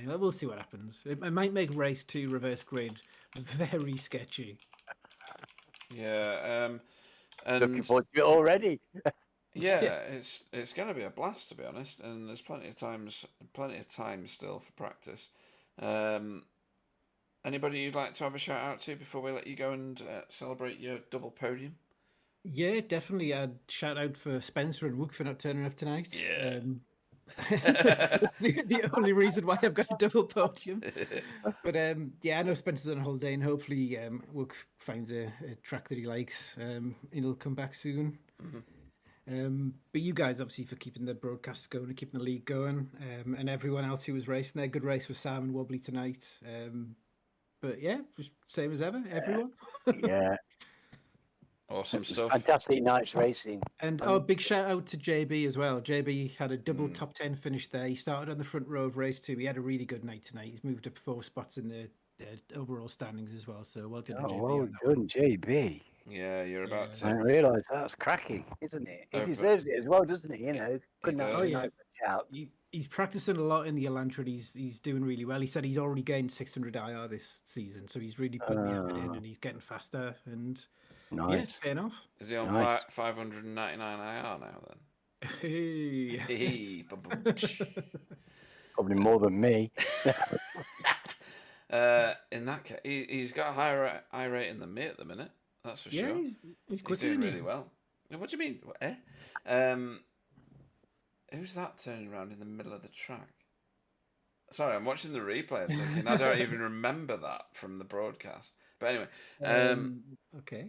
We'll see what happens. It might make race 2 reverse grid very sketchy. Yeah. And Looking forward to it already. yeah, it's going to be a blast, to be honest. And there's plenty of time still for practice. Anybody you'd like to have a shout out to before we let you go and celebrate your double podium? Yeah, definitely. I'd shout out for Spencer and Wook for not turning up tonight. Yeah. The only reason why I've got a double podium. But I know Spencer's on holiday, and hopefully Wook finds a track that he likes. He'll come back soon. But you guys, obviously, for keeping the broadcasts going and keeping the league going, and everyone else who was racing there. Good race for Sam and Wobbly tonight. But yeah, just same as ever, everyone. Yeah, Awesome it was stuff. fantastic night's racing. And big shout out to JB as well. JB had a double top 10 finish there. He started on the front row of race 2. He had a really good night tonight. He's moved up 4 spots in the overall standings as well. So well done, to Oh, JB. well on that one. done, JB. Yeah, you're about I to. didn't realise that was cracking, isn't it? He Oh, but- deserves it as well, doesn't he? You know, couldn't does. have Oh, a yeah. night shout. He's practicing a lot in the Elantra. And he's doing really well. He said he's already gained 600 IR this season, so he's really putting the effort in, and he's getting faster. And yeah, it's Nice. paying off. Is he on Nice. 599 IR now then? Hey, Hey, ba-boom. Probably more than me. In that case, he's got a high rate in the me at the minute. That's for yeah, sure. he's He's quicker doing than you. really well. What do you mean? Eh? Who's that turning around in the middle of the track? Sorry, I'm watching the replay and thinking I don't even remember that from the broadcast. But anyway, Okay.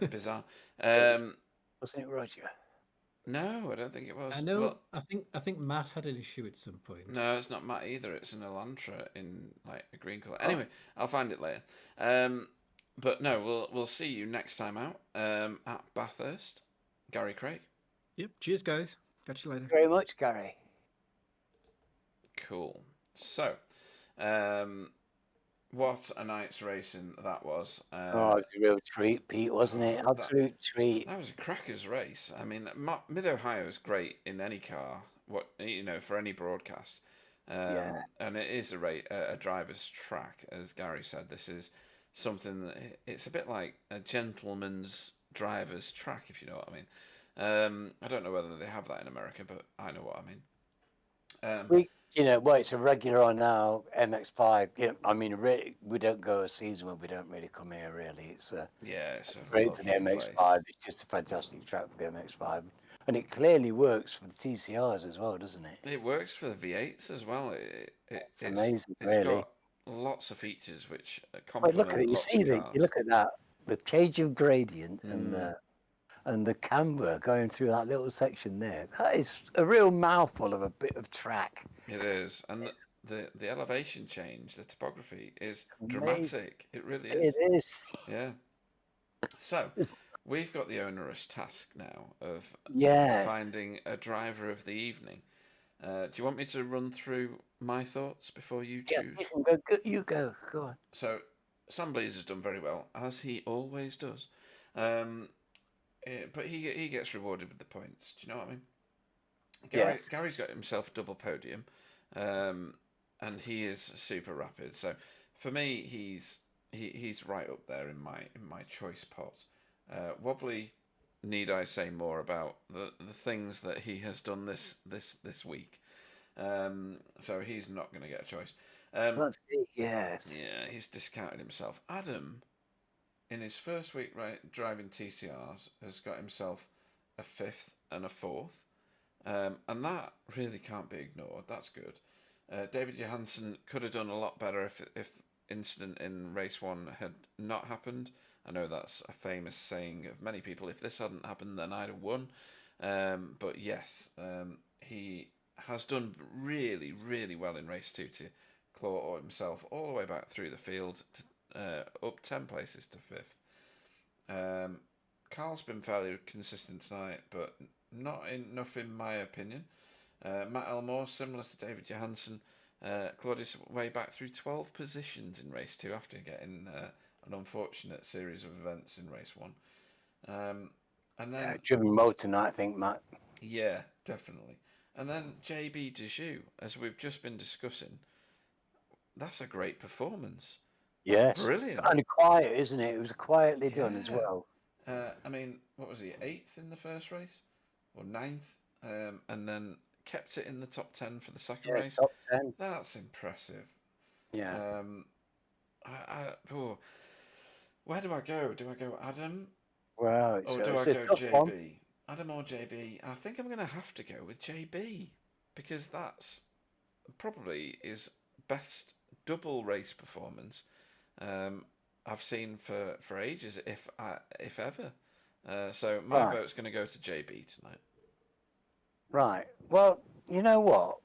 bizarre. Wasn't it Roger? No, I don't think it was. I know. Well, I think Matt had an issue at some point. no, it's not Matt either. It's an Elantra in like a green colour. Oh. Anyway, I'll find it later. But no, we'll see you next time out at Bathurst. Gary Craig. Yep. Cheers, guys. Catch you later. Very much, Gary. Cool. So, what a night's racing that was. Oh, it was a real treat, Pete, wasn't it? Absolute treat. That was a cracker's race. I mean, Mid Ohio is great in any car. For any broadcast. Yeah. And it is a driver's track, as Gary said. This is something that it's a bit like a gentleman's driver's track, if you know what I mean. I don't know whether they have that in America, but I know what I mean. It's a regular on now, MX5. I mean, we don't go a season when we don't really come here, really. It's it's a great for the lovely MX5. place. It's just a fantastic track for the MX5. And it clearly works for the TCRs as well, doesn't it? It works for the V8s as well. It's amazing, It's really. got lots of features which But complement look at it. You lots see of that? cars. You look at that. The change of gradient and the camber going through that little section there. That is a real mouthful of a bit of track. It is, and the elevation change, the topography is amazing. dramatic. It really is. It is. Yeah. So we've got the onerous task now of Yes. finding a driver of the evening. Do you want me to run through my thoughts before you Yes, choose? you can go. You go. Go on. So Sam Blease has done very well, as he always does. But he gets rewarded with the points. Do you know what I mean? Yes. Gary's got himself a double podium, and he is super rapid. So for me, he's right up there in my choice pot. Wobbly, need I say more about the things that he has done this week? So he's not going to get a choice. That's it. Yes. Yeah, he's discounted himself. Adam, in his first week driving TCRs, has got himself a 5th and a 4th. And that really can't be ignored. That's good. David Johansson could have done a lot better if incident in race 1 had not happened. I know that's a famous saying of many people. If this hadn't happened, then I'd have won. But yes, he has done really, really well in race 2 to claw himself all the way back through the field to, up 10 places to 5th. Carl's been fairly consistent tonight, but not enough in my opinion. Matt Elmore, similar to David Johansson, clawed his way back through 12 positions in race 2 after getting an unfortunate series of events in race 1. And then driven well tonight, I think, Matt. yeah, definitely. And then JB Dejoux, as we've just been discussing, that's a great performance. Yes. Brilliant. Kind of quiet, isn't it? It was quietly done as Yeah. well. I mean, what was he, 8th in the first race? Or 9th? And then kept it in the top 10 for the second Yeah, race. top 10. That's impressive. Yeah. Where do I go? Do I go Adam? Well, Or it's, do I it's a go tough JB? one. Adam or JB? I think I'm going to have to go with JB. Because that's probably his best double race performance I've seen for ages, if ever. So my vote's going to go to JB tonight. Right. Well, you know what?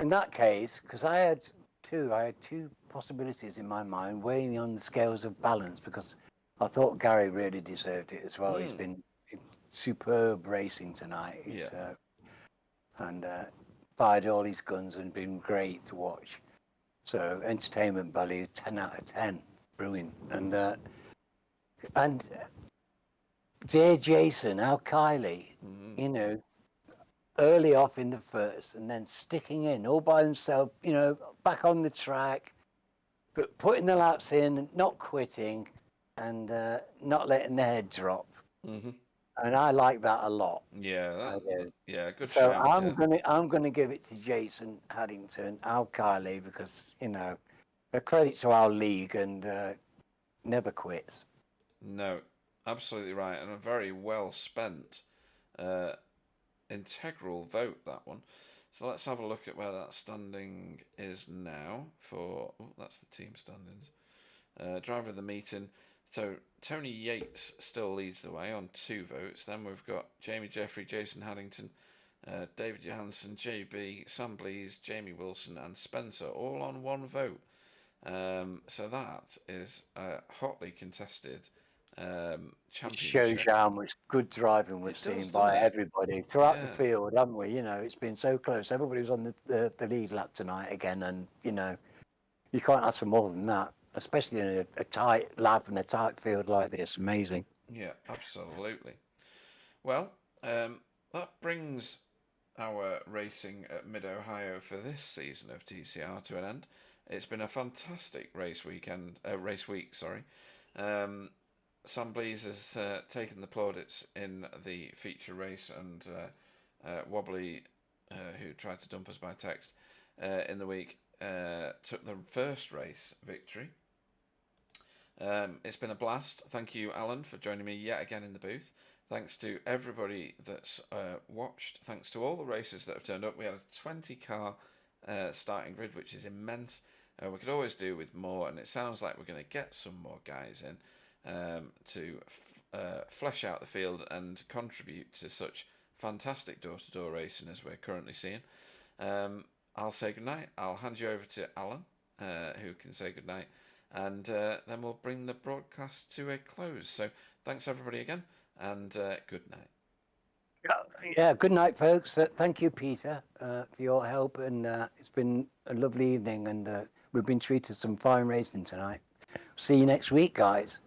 In that case, because I had two possibilities in my mind, weighing on the scales of balance, because I thought Gary really deserved it as well. He's been superb racing tonight. He's and fired all his guns and been great to watch. So entertainment value 10 out of 10, brilliant. And dear Jason, how Kylie, you know, early off in the first and then sticking in all by himself, you know, back on the track, but putting the laps in, not quitting, and not letting the head drop. And I like that a lot. Yeah, good So shout. I'm gonna give it to Jason Haddington, Al Kiley, because you know, a credit to our league and never quits. No, absolutely right, and a very well spent, integral vote, that one. So let's have a look at where that standing is now for. Oh, that's the team standings. Driver of the meeting. So Tony Yates still leads the way on 2 votes. Then we've got Jamie Jeffrey, Jason Haddington, David Johansson, JB, Sam Blees, Jamie Wilson, and Spencer, all on 1 vote. So that is a hotly contested championship. Shows you how much good driving we've seen by everybody throughout the field, haven't we? You know, it's been so close. Everybody was on the lead lap tonight again, and you know, you can't ask for more than that, especially in a tight lap and a tight field like this. Amazing. Yeah, absolutely. Well, that brings our racing at Mid-Ohio for this season of TCR to an end. It's been a fantastic race week. Sam Blees has taken the plaudits in the feature race, and Wobbly, who tried to dump us by text in the week, took the first race victory. It's been a blast. Thank you, Alan, for joining me yet again in the booth. Thanks to everybody that's watched. Thanks to all the racers that have turned up. We had a 20-car starting grid, which is immense. We could always do with more, and it sounds like we're going to get some more guys in to flesh out the field and contribute to such fantastic door-to-door racing as we're currently seeing. I'll say goodnight. I'll hand you over to Alan, who can say goodnight, and then we'll bring the broadcast to a close. So thanks everybody again, and good night. Yeah, good night, folks. Thank you, Peter, for your help, and it's been a lovely evening, and we've been treated to some fine racing tonight. See you next week, guys.